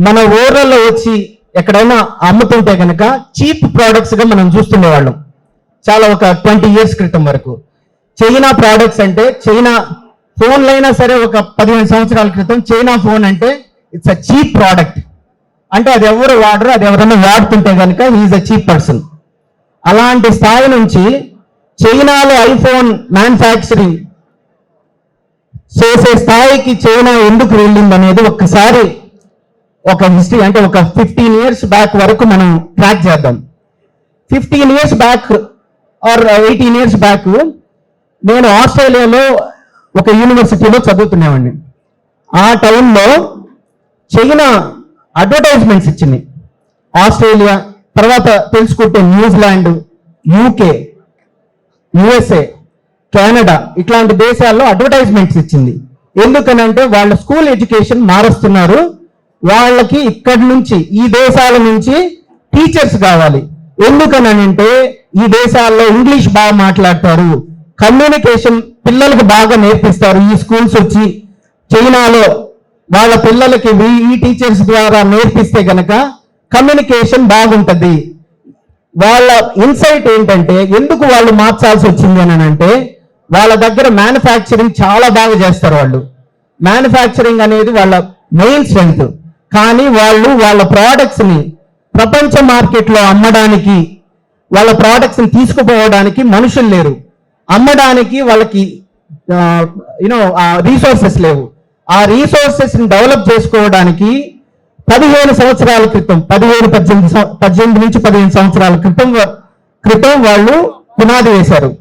మన ఊర్లలో వచ్చి ఎక్కడైనా అమ్ముతుంటే కనుక చీప్ ప్రోడక్ట్స్ గా మనం చూస్తుండేవాళ్ళం చాలా ఒక 20 years క్రితం వరకు. చైనా ప్రోడక్ట్స్ అంటే చైనా ఫోన్లు అయినా సరే ఒక 15 సంవత్సరాల క్రితం చైనా ఫోన్ అంటే ఇట్స్ అ చీప్ ప్రోడక్ట్. అంటే అది ఎవరు వాడరు, అది ఎవరైనా వాడుతుంటే కనుక హీఈస్ అ చీప్ పర్సన్. అలాంటి స్థాయి నుంచి చైనాలో ఐఫోన్ మ్యానుఫ్యాక్చరింగ్ చేసే స్థాయికి చైనా ఎందుకు వెళ్ళింది అనేది ఒక్కసారి ఒక హిస్టరీ అంటే ఒక 15 years బ్యాక్ వరకు మనం ట్రాక్ చేద్దాం. 15 years back or 18 years back నేను ఆస్ట్రేలియాలో ఒక యూనివర్సిటీలో చదువుతున్నామండి. ఆ టైంలో చైనా అడ్వర్టైజ్మెంట్స్ ఇచ్చింది. ఆస్ట్రేలియా తర్వాత తెలుసుకుంటే న్యూజిలాండ్, యూకే, యుఎస్ఏ, కెనడా ఇట్లాంటి దేశాల్లో అడ్వర్టైజ్మెంట్స్ ఇచ్చింది. ఎందుకనంటే వాళ్ళ స్కూల్ ఎడ్యుకేషన్ మారుస్తున్నారు, వాళ్ళకి ఇక్కడి నుంచి ఈ దేశాల నుంచి టీచర్స్ కావాలి. ఎందుకనంటే ఈ దేశాల్లో ఇంగ్లీష్ బాగా మాట్లాడతారు, కమ్యూనికేషన్ పిల్లలకు బాగా నేర్పిస్తారు. ఈ స్కూల్స్ వచ్చి చైనాలో వాళ్ళ పిల్లలకి ఈ టీచర్స్ ద్వారా నేర్పిస్తే గనక కమ్యూనికేషన్ బాగుంటది. వాళ్ళ ఇన్సైట్ ఏంటంటే ఎందుకు వాళ్ళు మార్చాల్సి వచ్చింది అని అంటే వాళ్ళ దగ్గర మ్యానుఫ్యాక్చరింగ్ చాలా బాగా చేస్తారు. వాళ్ళు మ్యానుఫ్యాక్చరింగ్ అనేది వాళ్ళ మెయిన్ స్ట్రెంగ్త్. కానీ వాళ్ళు వాళ్ళ ప్రోడక్ట్స్ ని ప్రపంచ మార్కెట్లో అమ్మడానికి, వాళ్ళ ప్రోడక్ట్స్ ని తీసుకుపోవడానికి మనుషులు లేరు, అమ్మడానికి వాళ్ళకి రీసోర్సెస్ లేవు. ఆ రీసోర్సెస్ ని డెవలప్ చేసుకోవడానికి 15 సంవత్సరాల క్రితం 18 నుంచి 15 సంవత్సరాల క్రితం వాళ్ళు పునాది వేశారు.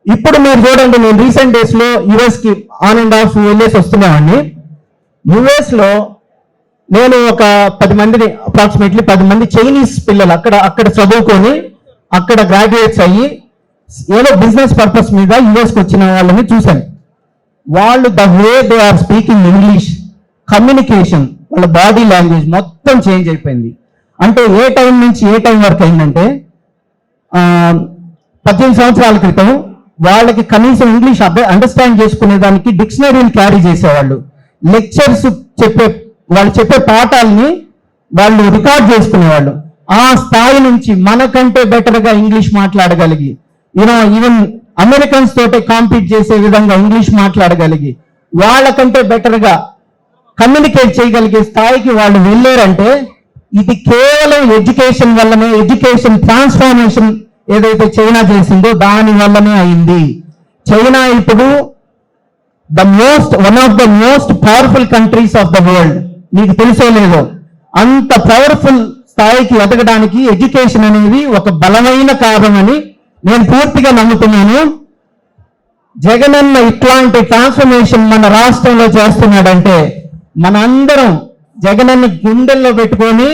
ఇప్పుడు మీరు చూడండి, నేను రీసెంట్ డేస్ లో యుఎస్ కి ఆన్ అండ్ ఆఫ్ వెళ్ళేసి వస్తున్నామండి. యుఎస్ లో నేను ఒక 10 మందిని అప్రాక్సిమేట్లీ 10 మంది చైనీస్ పిల్లలు అక్కడ చదువుకొని అక్కడ గ్రాడ్యుయేట్స్ అయ్యి ఏదో బిజినెస్ పర్పస్ మీద యుఎస్ కి వచ్చిన వాళ్ళని చూశాను. వాళ్ళు the way they are speaking English, communication, వాళ్ళ బాడీ లాంగ్వేజ్ మొత్తం చేంజ్ అయిపోయింది. అంటే ఏ టైం నుంచి ఏ టైం వరకు అయిందంటే 18 సంవత్సరాల క్రితం వాళ్ళకి కనీసం ఇంగ్లీష్ అండర్స్టాండ్ చేసుకునే దానికి డిక్షనరీని క్యారీ చేసేవాళ్ళు. లెక్చర్స్ వాళ్ళు చెప్పే పాఠాలని వాళ్ళు రికార్డ్ చేసుకునేవాళ్ళు. ఆ స్థాయి నుంచి మనకంటే బెటర్ గా ఇంగ్లీష్ మాట్లాడగలిగి ఈవెన్ అమెరికన్స్ తోటే కాంపీట్ చేసే విధంగా ఇంగ్లీష్ మాట్లాడగలిగి వాళ్ళకంటే బెటర్ గా కమ్యూనికేట్ చేయగలిగే స్థాయికి వాళ్ళు వెళ్ళారంటే ఇది కేవలం ఎడ్యుకేషన్ వల్లనే, ఎడ్యుకేషన్ ట్రాన్స్ఫార్మేషన్ ఏదైతే చైనా చేసిందో దాని వల్లనే అయింది. చైనా ఇప్పుడు one of the most powerful countries of the world. మీకు తెలుసో లేదో, అంత పవర్ఫుల్ స్థాయికి ఎదగడానికి ఎడ్యుకేషన్ అనేది ఒక బలమైన కారణమని నేను పూర్తిగా నమ్ముతున్నాను. జగనన్న ఇట్లాంటి ట్రాన్స్ఫర్మేషన్ మన రాష్ట్రంలో చేస్తున్నాడంటే మనందరం జగనన్న గుండెల్లో పెట్టుకొని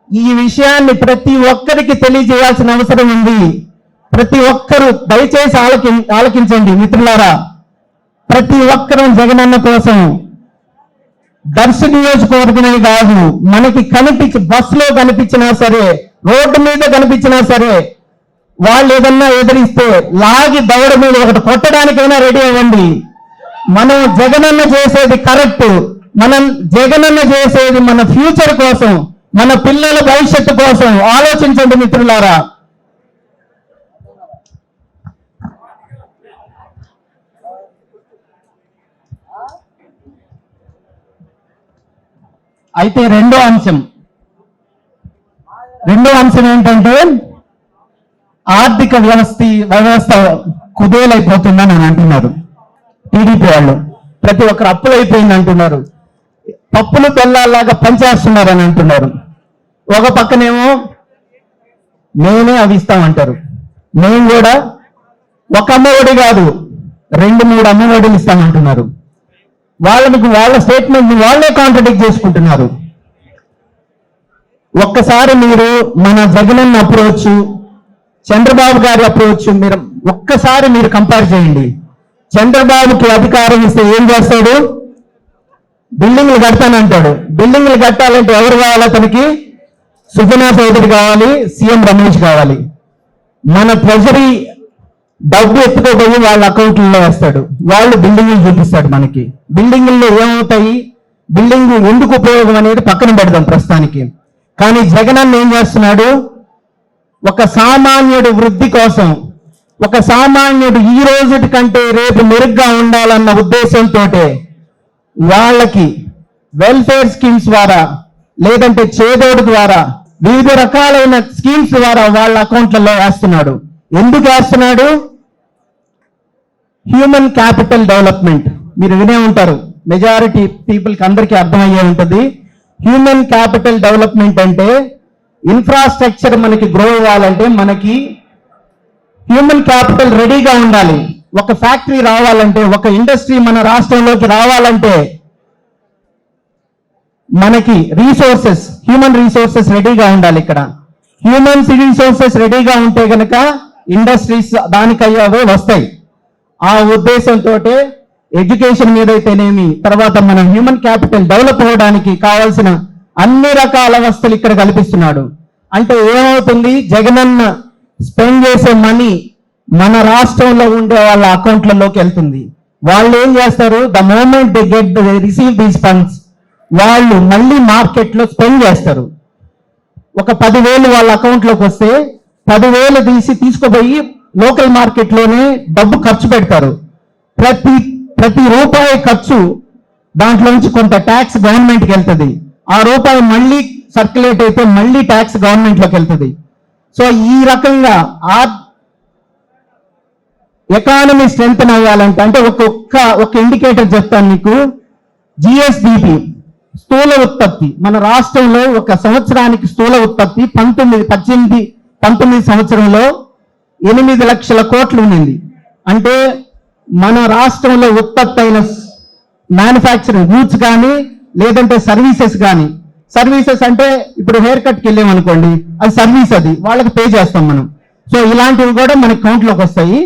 ఈ విషయాన్ని ప్రతి ఒక్కరికి తెలియజేయాల్సిన అవసరం ఉంది. ప్రతి ఒక్కరూ దయచేసి ఆలకించండి మిత్రులారా. ప్రతి ఒక్కరూ జగనన్న కోసం దర్శ నియోజకవర్గమే కాదు, మనకి బస్సులో కనిపించినా సరే, రోడ్డు మీద కనిపించినా సరే, వాళ్ళు ఏదన్నా ఎదిరిస్తే లాగి దవడ మీద ఒకటి కొట్టడానికైనా రెడీ అవ్వండి. మనం జగనన్న చేసేది కరెక్ట్. మనం జగనన్న చేసేది మన ఫ్యూచర్ కోసం, మన పిల్లల భవిష్యత్తు కోసం. ఆలోచించండి మిత్రులారా. అయితే రెండో అంశం ఏంటంటే ఆర్థిక వ్యవస్థ కుదేలైపోతుందని అని అంటున్నారు టీడీపీ వాళ్ళు. ప్రతి ఒక్కరు అప్పులు అయిపోయింది అంటున్నారు, పప్పులు బెల్లాల్లాగా పనిచేస్తున్నారు అని అంటున్నారు. ఒక పక్కనేమో మేమే అవి ఇస్తామంటారు. మేము కూడా ఒక అమ్మఒడి కాదు 2-3 అమ్మఒడిలు ఇస్తామంటున్నారు. వాళ్ళ స్టేట్మెంట్ ని వాళ్ళే కాంట్రడిక్ట్ చేసుకుంటున్నారు. ఒక్కసారి మీరు మన జగనన్న అప్రోచ్, చంద్రబాబు గారి అప్రోచ్ ఒక్కసారి మీరు కంపేర్ చేయండి. చంద్రబాబుకి అధికారం ఇస్తే ఏం చేస్తాడు? బిల్డింగ్లు కడతానంటాడు. బిల్డింగ్లు కట్టాలంటే ఎవరు కావాలి? అతనికి సుజనా చౌదరి కావాలి, సీఎం రమేష్ కావాలి. మన ట్రెజరీ డబ్బు ఎత్తుకోబోయి వాళ్ళ అకౌంట్లలో వేస్తాడు, వాళ్ళు బిల్డింగులు చూపిస్తాడు మనకి. బిల్డింగుల్లో ఏమవుతాయి, బిల్డింగ్ ఎందుకు ఉపయోగం అనేది పక్కన పెడదాం ప్రస్తుతానికి. కానీ జగనన్న ఏం చేస్తున్నాడు, ఒక సామాన్యుడి వృద్ధి కోసం, ఒక సామాన్యుడు ఈ రోజు కంటే రేపు మెరుగ్గా ఉండాలన్న ఉద్దేశంతో వాళ్ళకి వెల్ఫేర్ స్కీమ్స్ ద్వారా లేదంటే చేదోడు ద్వారా వివిధ రకాలైన స్కీమ్స్ ద్వారా వాళ్ళ అకౌంట్లలో వేస్తున్నాడు. ఎందుకు వేస్తున్నాడు? Human capital development. మీరు వినే ఉంటారు, మెజారిటీ పీపుల్కి అందరికీ అర్థమయ్యే ఉంటుంది. హ్యూమన్ క్యాపిటల్ డెవలప్మెంట్ అంటే ఇన్ఫ్రాస్ట్రక్చర్ మనకి గ్రో అవ్వాలంటే మనకి హ్యూమన్ క్యాపిటల్ రెడీగా ఉండాలి. ఒక ఫ్యాక్టరీ రావాలంటే, ఒక ఇండస్ట్రీ మన రాష్ట్రంలోకి రావాలంటే మనకి రీసోర్సెస్, హ్యూమన్ రీసోర్సెస్ రెడీగా ఉండాలి. ఇక్కడ హ్యూమన్ రీసోర్సెస్ రెడీగా ఉంటే గనక ఇండస్ట్రీస్ దానికయ్యావో వస్తాయి. ఆ ఉద్దేశంతో ఎడ్యుకేషన్ మీద అయితేనేమి, తర్వాత మన హ్యూమన్ క్యాపిటల్ డెవలప్ అవ్వడానికి కావాల్సిన అన్ని రకాల వస్తువులు ఇక్కడ కల్పిస్తున్నాడు. అంటే ఏమవుతుంది, జగనన్న స్పెండ్ చేసే మనీ మన రాష్ట్రంలో ఉండే వాళ్ళ అకౌంట్లలోకి వెళ్తుంది. వాళ్ళు ఏం చేస్తారు, the moment they get receive these funds, వాళ్ళు మళ్ళీ మార్కెట్లో స్పెండ్ చేస్తారు. ఒక 10,000 వాళ్ళ అకౌంట్లోకి వస్తే 10,000 తీసుకుపోయి లోకల్ మార్కెట్లోనే డబ్బు ఖర్చు పెడతారు. ప్రతి రూపాయి ఖర్చు దాంట్లో నుంచి కొంత ట్యాక్స్ గవర్నమెంట్కి వెళ్తుంది. ఆ రూపాయి మళ్ళీ సర్క్యులేట్ అయితే మళ్ళీ ట్యాక్స్ గవర్నమెంట్లోకి వెళ్తుంది. సో ఈ రకంగా ఎకానమీ స్ట్రెంగ్త్ అవ్వాలంటే, అంటే ఒక ఇండికేటర్ చెప్తాను మీకు. జిఎస్డిపి స్థూల ఉత్పత్తి మన రాష్ట్రంలో ఒక సంవత్సరానికి స్థూల ఉత్పత్తి 19 సంవత్సరంలో 8 లక్షల కోట్లు ఉండింది. అంటే మన రాష్ట్రంలో ఉత్పత్తి అయిన మ్యానుఫ్యాక్చరింగ్ గూడ్స్ కానీ లేదంటే సర్వీసెస్ కానీ, సర్వీసెస్ అంటే ఇప్పుడు హెయిర్ కట్కి వెళ్ళామనుకోండి, అది సర్వీస్, అది వాళ్ళకి పే చేస్తాం మనం. సో ఇలాంటివి కూడా మన అకౌంట్లోకి వస్తాయి.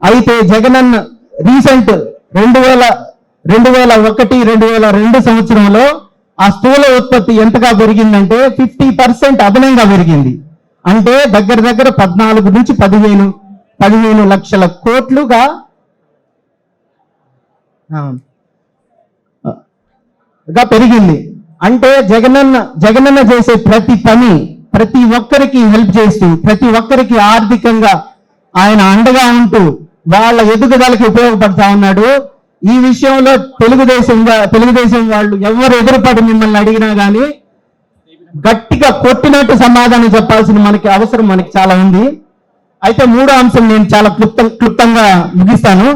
అయితే జగనన్న రీసెంట్ 2001-2002 సంవత్సరంలో ఆ స్థూల ఉత్పత్తి ఎంతగా పెరిగిందంటే 50% అదనంగా పెరిగింది. అంటే దగ్గర 14 నుంచి 15 లక్షల కోట్లుగా పెరిగింది. అంటే జగనన్న చేసే ప్రతి పని ప్రతి ఒక్కరికి హెల్ప్ చేస్తూ, ప్రతి ఒక్కరికి ఆర్థికంగా ఆయన అండగా ఉంటూ వాళ్ళ ఎదుగుదలకి ఉపయోగపడతా ఉన్నాడు. ఈ విషయంలో తెలుగుదేశం వాళ్ళు ఎవరు ఎదురుపడి మిమ్మల్ని అడిగినా కానీ గట్టిగా కొట్టినట్టు సమాధానం చెప్పాల్సిన అవసరం మనకి చాలా ఉంది. అయితే మూడో అంశం నేను చాలా క్లుప్తంగా ముగిస్తాను.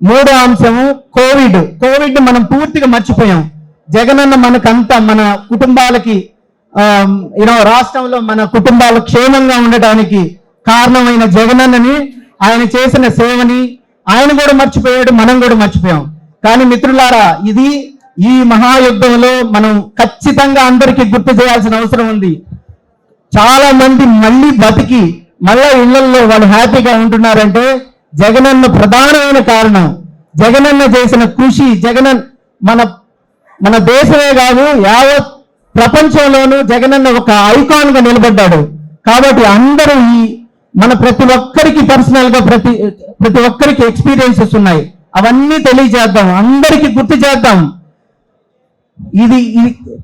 మూడో అంశము కోవిడ్ మనం పూర్తిగా మర్చిపోయాం. జగనన్న మనకంతా మన కుటుంబాలకి రాష్ట్రంలో మన కుటుంబాలు క్షేమంగా ఉండటానికి కారణమైన జగనన్నని, ఆయన చేసిన సేవని ఆయన కూడా మర్చిపోయాడు, మనం కూడా మర్చిపోయాం. కానీ మిత్రులారా, ఈ మహాయుద్ధంలో మనం ఖచ్చితంగా అందరికీ గుర్తు చేయాల్సిన అవసరం ఉంది. చాలా మంది మళ్ళీ బతికి మళ్ళా ఇళ్లలో వాళ్ళు హ్యాపీగా ఉంటున్నారంటే జగనన్న ప్రధానమైన కారణం. జగనన్న చేసిన కృషి, మన దేశమే కాదు యావత్ ప్రపంచంలోనూ జగనన్న ఒక ఐకాన్ గా నిలబడ్డాడు. కాబట్టి అందరూ మన ప్రతి ఒక్కరికి పర్సనల్ గా ప్రతి ఒక్కరికి ఎక్స్పీరియన్సెస్ ఉన్నాయి, అవన్నీ తెలియజేద్దాం, అందరికీ గుర్తు చేద్దాం. ఇది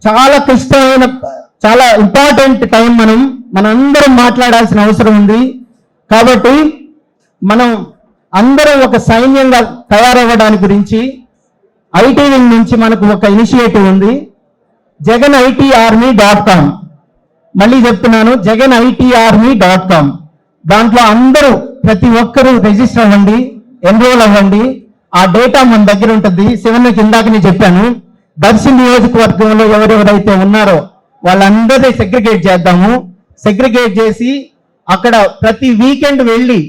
చాలా క్లిష్టమైన, చాలా ఇంపార్టెంట్ టైం. మనందరం మాట్లాడాల్సిన అవసరం ఉంది. కాబట్టి మనం అందరం ఒక సైన్యంగా తయారవ్వడానికి గురించి ఐటీ వింగ్ నుంచి మనకు ఒక ఇనిషియేటివ్ ఉంది, JaganITArmy.com. మళ్ళీ చెప్తున్నాను, JaganITArmy.com. దాంట్లో అందరూ ప్రతి ఒక్కరూ రిజిస్టర్ అవ్వండి, ఎన్రోల్ అవ్వండి. ఆ డేటా మన దగ్గర ఉంటుంది. శివన్నకి ఇందాకనే చెప్పాను, దర్శి నియోజకవర్గంలో ఎవరెవరైతే ఉన్నారో వాళ్ళందరినీ సెగ్రిగేట్ చేద్దాము. సెగ్రిగేట్ చేసి అక్కడ ప్రతి వీకెండ్ వెళ్ళి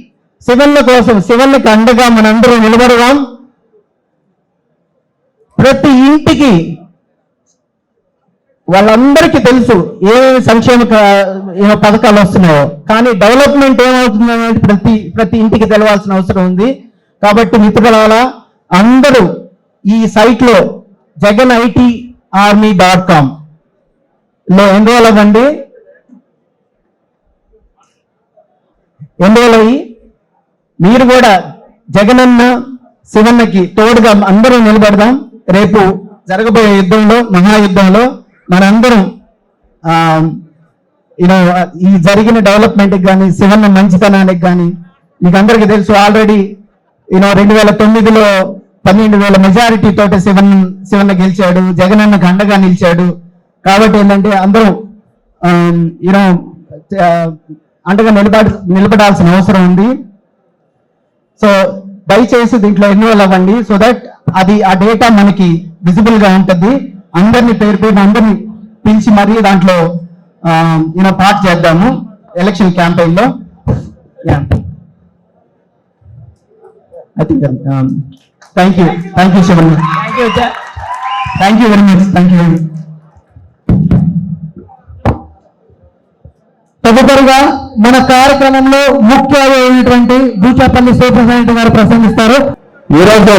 శివన్నకి అండగా మనందరూ నిలబడదాం. ప్రతి ఇంటికి వాళ్ళందరికీ తెలుసు ఏ సంక్షేమ పథకాలు వస్తున్నాయో, కానీ డెవలప్మెంట్ ఏమవుతుంది అనేది ప్రతి ఇంటికి తెలవాల్సిన అవసరం ఉంది. కాబట్టి మిత్రులారా, అందరూ ఈ సైట్ లో JaganITArmy.com లో ఎన్రోల్ అవ్వండి. ఎన్రోల్ అయ్యి మీరు కూడా జగనన్న శివన్నకి తోడుగా అందరం నిలబడదాం. రేపు జరగబోయే యుద్ధంలో, మహాయుద్ధంలో మనందరం ఈ జరిగిన డెవలప్మెంట్కి కానీ, శివన్న మంచితనానికి కానీ, మీకు అందరికీ తెలుసు ఆల్రెడీ 2009లో 12,000 మెజారిటీ తోటి శివన్న గెలిచాడు, జగనన్నకు అండగా నిలిచాడు. కాబట్టి ఏంటంటే అందరం అండగా నిలబడాల్సిన అవసరం ఉంది. సో దయచేసి దీంట్లో ఇన్వాల్వ్ అవ్వండి, సో దట్ ఆ డేటా మనకి విజిబుల్ గా ఉంటుంది. అందరినీ పేరు అందరినీ పిలిచి మరీ దాంట్లో పార్ట్ చేద్దాము ఎలక్షన్ క్యాంపెయిన్ లో. I think thank you Sivan, thank you very much, thank you very much. తదుపరిగా మన కార్యక్రమంలో ముఖ్య అయినటువంటి బూచాపల్లి శివప్రసాద్ గారు ప్రసంగిస్తారు. ఈరోజు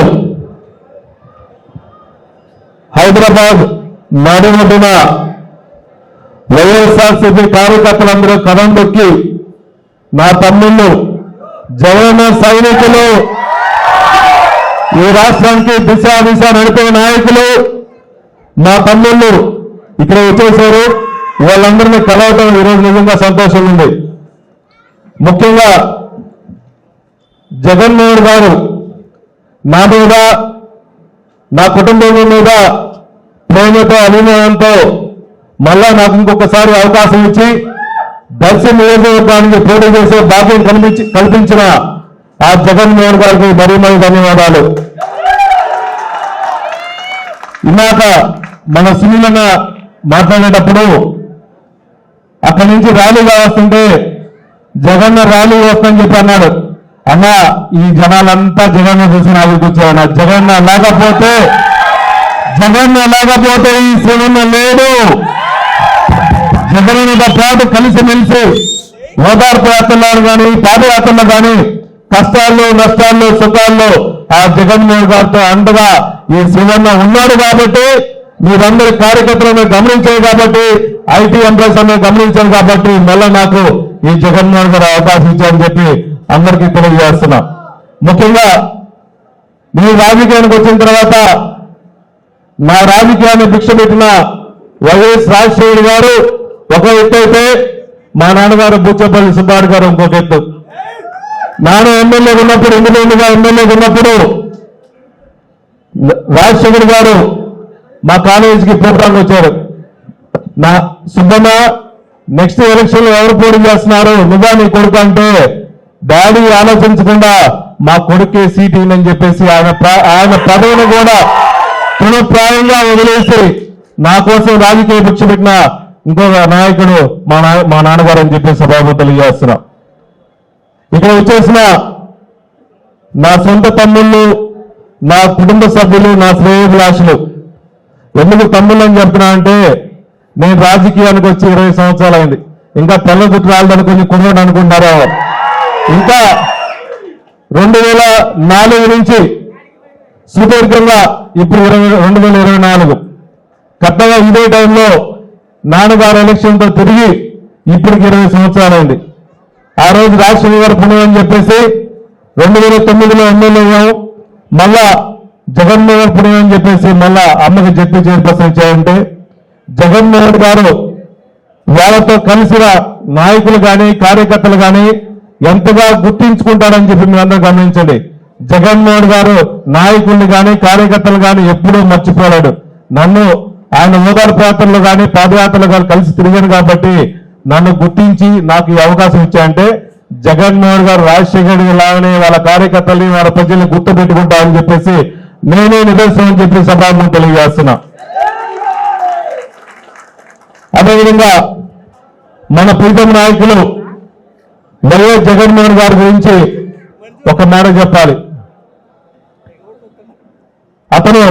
హైదరాబాద్ నడుమొడ్డున వైఎస్ఆర్సీపీ కార్యకర్తలందరూ కదం దొక్కి నా తమ్ముళ్ళు జగన్ సైనికులు, ఈ రాష్ట్రానికి దిశ నడిపే నాయకులు మా తమ్ముళ్ళు ఇక్కడ వచ్చేసారు. వాళ్ళందరినీ కలవటం ఈరోజు నిజంగా సంతోషంగా ఉంది. ముఖ్యంగా జగన్మోహన్ గారు నా మీద, నా కుటుంబం మీద ప్రేమతో, అభిమానంతో మళ్ళా నాకు ఇంకొకసారి అవకాశం ఇచ్చి దర్శి నియోజకవర్గానికి పోటీ చేసే భాగ్యం కల్పించిన ఆ జగన్మోహన్ గారికి మరీ ధన్యవాదాలు. ఇందాక మన సునీలన్న మాట్లాడేటప్పుడు అక్కడి నుంచి ర్యాలీగా వస్తుంటే జగన్ ర్యాలీ వస్తుందని చెప్పి అన్నాడు. అన్న ఈ జనాలంతా జగన్ చూసి నాకు కూర్చోన్న, జగన్ లేకపోతే ఈ శ్రీమన్న లేడు. జగన్తో పాటు కలిసిమెలిసి ఓదార్పు యాత్రలో కానీ, పాదయాత్రలో కానీ, కష్టాల్లో, నష్టాల్లో, సుఖాల్లో ఆ జగన్మోహన్ గారితో అండగా ఈ శివన్న ఉన్నాడు. కాబట్టి మీరందరి కార్యకర్తలను గమనించారు, కాబట్టి ఐటీ ఎంప్లాయీస్ అనే గమనించారు, కాబట్టి మళ్ళీ నాకు ఈ జగన్మోహన్ గారు అవకాశం ఇచ్చారని చెప్పి అందరికీ తెలియజేస్తున్నా. ముఖ్యంగా మీ రాజకీయానికి వచ్చిన తర్వాత నా రాజకీయాన్ని భిక్ష పెట్టిన వైఎస్ రాజశేఖర్ గారు ఒక ఎత్తు అయితే, మా నాన్నగారు బూచపల్లి సుబ్బారెడ్డి గారు ఇంకొక ఎత్తు. నాన్న ఎమ్మెల్యేగా ఉన్నప్పుడు, ఇండిపెండెంట్గా ఎమ్మెల్యేగా ఉన్నప్పుడు రాజశేఖర్ గారు మా కాలేజీకి ప్రోగ్రాంకి వచ్చారు. నా సుబ్బమ్మ నెక్స్ట్ ఎలక్షన్ లో ఎవరు పోటీ చేస్తున్నారు, నువ్వా నీ కొడుకు అంటే, డాడీ ఆలోచించకుండా మా కొడుకే సీట్ ఇవ్వని చెప్పేసి ఆయన పదవిని కూడా తృణప్రాయంగా వదిలేసి నా కోసం రాజకీయ భిక్ష పెట్టిన ఇంకొక నాయకుడు మా నాన్నగారు అని చెప్పి సభాపతి తెలియజేస్తున్నా. ఇక్కడ వచ్చేసిన నా సొంత తమ్ముళ్ళు, నా కుటుంబ సభ్యులు, నా శ్రేయోభిలాషులు. ఎందుకు తమ్ముళ్ళు అని చెప్తున్నా అంటే, నేను రాజకీయానికి వచ్చి 20 సంవత్సరాలు అయింది. ఇంకా తెల్ల జుట్టు రాళ్ళని కొంచెం కుర్రోడు అనుకుంటారో. ఇంకా 2004 నుంచి సుదీర్ఘంగా ఇప్పుడు 2024 కరెక్ట్గా ఇదే టైంలో నాన్నగారు ఎలక్షన్తో తిరిగి ఇప్పటికి 20 సంవత్సరాలు అయింది. ఆ రోజు రాజశేఖర్ గారు పుణ్యం అని చెప్పేసి 2009లో ఎమ్మెల్యే, మళ్ళా జగన్మోహన్ పుణ్యం అని చెప్పేసి మళ్ళా అమ్మకి జడ్పీ చైర్పర్సన్ ఇచ్చారంటే, జగన్మోహన్ గారు వాళ్ళతో కలిసిన నాయకులు కానీ, కార్యకర్తలు కానీ ఎంతగా గుర్తించుకుంటారని చెప్పి మీరందరూ గమనించండి. జగన్మోహన్ గారు నాయకుల్ని కానీ, కార్యకర్తలు కానీ ఎప్పుడూ మర్చిపోలేడు. నన్ను ఆయన ఓదార్పు యాత్రలు కానీ, పాదయాత్రలు కానీ కలిసి తిరిగాను కాబట్టి నన్ను గుర్తించి నాకు ఈ అవకాశం ఇచ్చాయంటే, జగన్మోహన్ గారు రాజశేఖర్ లాగానే వాళ్ళ కార్యకర్తల్ని, వాళ్ళ ప్రజల్ని గుర్తు పెట్టుకుంటారని చెప్పేసి నేనే నిదర్శనం అని చెప్పి సభాముఖం తెలియజేస్తున్నా. అదేవిధంగా మన ప్రీతం నాయకులు వైఎస్ జగన్మోహన్ గారి గురించి ఒక మాట చెప్పాలి. అతను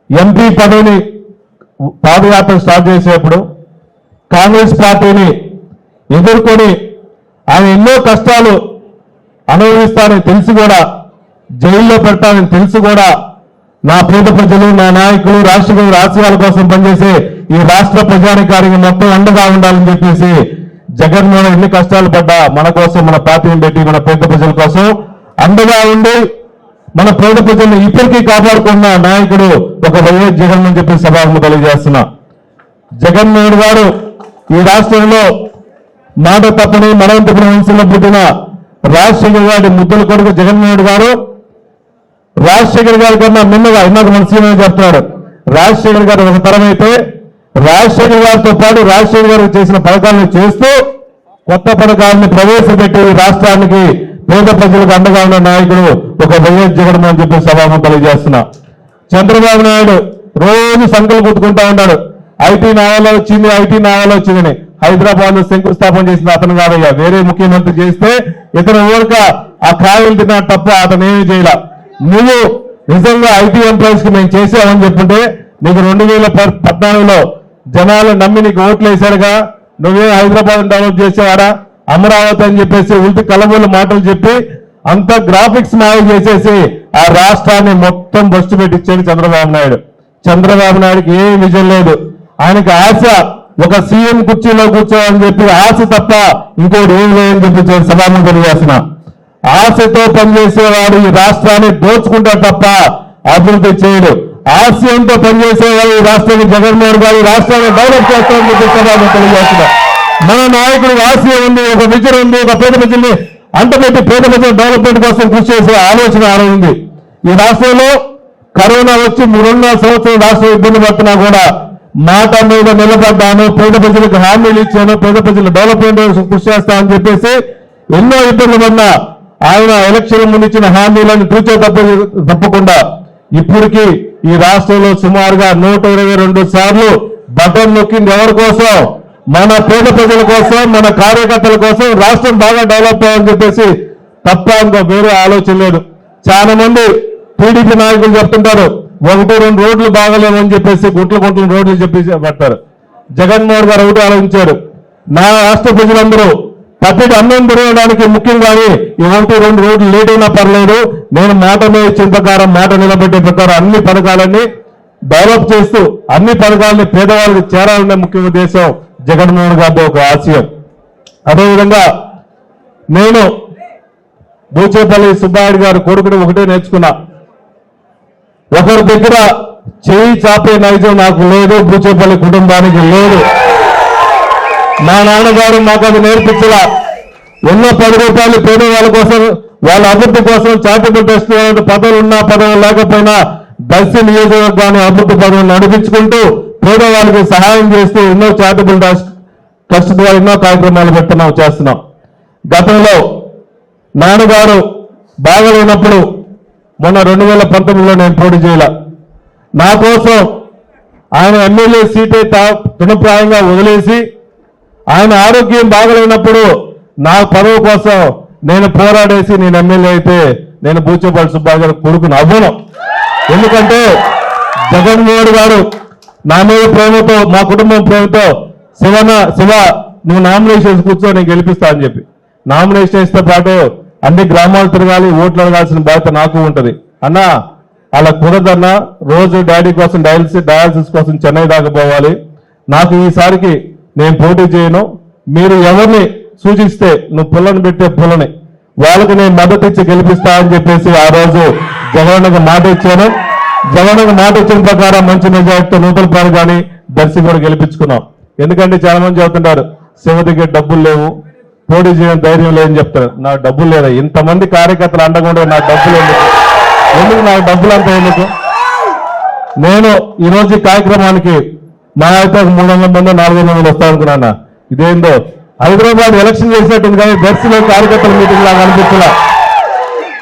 ఎంపీ పదవిని పాదయాత్ర స్టార్ట్ చేసేప్పుడు కాంగ్రెస్ పార్టీని ఎదుర్కొని ఆయన ఎన్నో కష్టాలు అనుభవిస్తారని తెలిసి కూడా, జైల్లో పెడతానని తెలిసి కూడా, నా పేద ప్రజలు, నా నాయకులు, రాష్ట్ర ఆశయాల కోసం పనిచేసే ఈ రాష్ట్ర ప్రజానికానికి మొత్తం అండగా ఉండాలని చెప్పేసి జగన్మోహన్ ఎన్ని కష్టాలు పడ్డా మన కోసం, మన పార్టీని పెట్టి, మన పేద ప్రజల కోసం అండగా ఉండి మన పేద ప్రజలను ఇప్పటికీ కాపాడుకున్న నాయకుడు ఒక వైఎస్ జగన్ అని చెప్పి సభకు తెలియజేస్తున్నా. జగన్మోహన్ గారు ఈ రాష్ట్రంలో మాట తప్పని మనంతపురం వంశంలో పుట్టిన రాజశేఖర్ గారి ముద్దుల కొడుకు జగన్మోహన్ గారు రాజశేఖర్ గారి కన్నా మిన్నగా ఇందాక మన సీఎం చెప్తున్నాడు. రాజశేఖర్ గారు ఒక తరం అయితే రాజశేఖర్ గారితో పాటు రాజశేఖర్ గారు చేసిన పథకాలను చేస్తూ కొత్త పథకాలను ప్రవేశపెట్టి రాష్ట్రానికి పేద ప్రజలకు అండగా ఉన్న నాయకుడు ఒక వైఎస్ జగన్మోహన్ అని చెప్పి సభకు తెలియజేస్తున్నా. చంద్రబాబు నాయుడు రోజు సంకలు కొట్టుకుంటా ఉన్నాడు. ఐటీ నావలో వచ్చిందని హైదరాబాద్ లో శంకుస్థాపన చేసిన అతను కాదయ్యా, వేరే ముఖ్యమంత్రి చేస్తే ఇతను ఊరక ఆ కాయలు తిన్నా తప్ప అతను ఏమీ చేయలే. నువ్వు నిజంగా ఐటీ ఎంప్లాయీస్ కి మేము చేసామని చెప్పుంటే నీకు 2014లో జనాలు నమ్మి నీకు ఓట్లు వేశారుగా, నువ్వే హైదరాబాద్ డెవలప్ చేసేవాడా, అమరావతి అని చెప్పేసి ఉల్టి కలబోలు మాటలు చెప్పి అంత గ్రాఫిక్స్ మాయ చేసేసి ఆ రాష్ట్రాన్ని మొత్తం బస్టు పెట్టించాడు చంద్రబాబు నాయుడు. చంద్రబాబు నాయుడుకి ఏ విజన్ లేదు. ఆయనకి ఆశ ఒక సీఎం కుర్చీలో కూర్చోవాలని చెప్పి ఆశ తప్ప ఇంకోటి ఏం లేదని చెప్పి సభాము తెలియజేస్తున్నా. ఆశతో పనిచేసేవాడు ఈ రాష్ట్రాన్ని దోచుకుంటాడు తప్ప అభివృద్ధి చేయడు. ఆశయంతో పనిచేసేవాడు ఈ రాష్ట్రాన్ని జగన్మోహన్ గారు ఈ రాష్ట్రాన్ని డెవలప్ చేస్తామని చెప్పి సభాము తెలియజేస్తున్నా. మన నాయకుడు ఆశయం ఉంది, ఒక విజన్ ఉంది, ఒక పేద ప్రజల్ని అంటపెట్టి పేద ప్రజల డెవలప్మెంట్ కోసం కృషి చేసే ఆలోచన ఉంది. ఈ రాష్ట్రంలో కరోనా వచ్చి 3.5 సంవత్సరం రాష్ట్రం ఇబ్బంది పడుతున్నా కూడా మాట మీద నిలబడ్డాను, పేద ప్రజలకు హామీలు ఇచ్చాను, పేద ప్రజల డెవలప్మెంట్ కోసం కృషి చేస్తామని చెప్పేసి ఎన్నో ఇబ్బందులు పడినా ఆయన ఎలక్షన్ ముందు ఇచ్చిన హామీలను తూచే తప్పకుండా ఇప్పటికీ ఈ రాష్ట్రంలో సుమారుగా 122 సార్లు బటన్ నొక్కింది ఎవరి కోసం? మన పేద ప్రజల కోసం, మన కార్యకర్తల కోసం, రాష్ట్రం బాగా డెవలప్ అవ్వాలని చెప్పేసి తప్ప ఇంకా వేరే ఆలోచన లేదు. చాలా మంది టీడీపీ నాయకులు చెప్తుంటారు 1-2 రోడ్లు బాగలేమని చెప్పేసి గుంటల రోడ్లు చెప్పి పడతారు. జగన్మోహన్ గారు ఒకటి ఆలోచించారు, నా రాష్ట్ర ప్రజలందరూ పట్టడి అన్నం తిరగడానికి ముఖ్యంగానే ఈ 1-2 రోడ్లు లేట్ అయినా పర్లేదు, నేను మాట మీద ఇచ్చిన ప్రకారం మాట నిలబెట్టే ప్రకారం అన్ని పథకాలన్నీ డెవలప్ చేస్తూ అన్ని పథకాలని పేదవాళ్ళకి చేరాలనే ముఖ్య ఉద్దేశం జగన్మోహన్ గారి ఒక ఆశయం. అదేవిధంగా నేను బూచేపల్లి సుబ్బారెడ్డి గారు కొడుకుని ఒకటే నేర్చుకున్నా, ఒకరి దగ్గర చేయి చాపే నైజం నాకు లేదు, బూచేపల్లి కుటుంబానికి లేదు. మా నాన్నగారు మాకు అది నేర్పించలా. ఉన్న 10 రూపాయలు పేదవాళ్ళ కోసం, వాళ్ళ అభివృద్ధి కోసం చారిటబుల్ ట్రస్ట్ పదవులు ఉన్నా పదవులు లేకపోయినా దర్శి నియోజకవర్గాన్ని అభివృద్ధి పదవులు నడిపించుకుంటూ పేదవాళ్ళకి సహాయం చేస్తూ ఎన్నో చారిటబుల్ ట్రస్ట్ ద్వారా ఎన్నో కార్యక్రమాలు చేస్తున్నాం. గతంలో నాన్నగారు బాగలేనప్పుడు మొన్న 2019లో నేను పోటీ చేయాల. నా కోసం ఆయన ఎమ్మెల్యే సీటే తృణప్రాయంగా వదిలేసి ఆయన ఆరోగ్యం బాగలేనప్పుడు నా పదవి కోసం నేను పోరాడేసి నేను ఎమ్మెల్యే అయితే నేను బూచేపల్లి సుబ్బారెడ్డి గారు కొడుకుని అవ్వను. ఎందుకంటే జగన్మోహన్ గారు నా మీద ప్రేమతో, మా కుటుంబం ప్రేమతో శివ నువ్వు నామినేషన్ కూర్చో నేను గెలిపిస్తా అని చెప్పి నామినేషన్ ఇస్తే పాటు అన్ని గ్రామాలు తిరగాలి, ఓట్లు అడగాల్సిన బాధ్యత నాకు ఉంటది. అన్నా అలా కుదరదన్నా, రోజు డాడీ కోసం డయాలసిస్ కోసం చెన్నై దాకా పోవాలి. నాకు ఈసారికి నేను పోటీ చేయను, మీరు ఎవరిని సూచిస్తే నువ్వు పుల్లని పెట్టే పుల్లని వాళ్ళకి నేను మద్దతు ఇచ్చి గెలిపిస్తా అని చెప్పేసి ఆ రోజు జగన్కి మాట ఇచ్చాను. జగన్కి మాట ఇచ్చిన ప్రకారం మంచి మెజార్టీతో నూతలపాడు కానీ దర్శి కూడా గెలిపించుకున్నాం. ఎందుకంటే చాలా మంది చెబుతుంటారు శివ దగ్గర డబ్బులు లేవు, పోటీ చేయడం ధైర్యం లేదని చెప్తారు. నాకు డబ్బులు లేదా, ఇంతమంది కార్యకర్తలు అండకుండా నాకు డబ్బులు ఎందుకు నాకు డబ్బులు అంతా ఎందుకు? నేను ఈరోజు ఈ కార్యక్రమానికి మా అయితే 300 మంది 400 మంది వస్తామనుకున్నా. ఇదేందో హైదరాబాద్ ఎలక్షన్ చేసినట్టుంది కానీ దర్శిలో కార్యకర్తల మీటింగ్ లాగా అనిపించలా.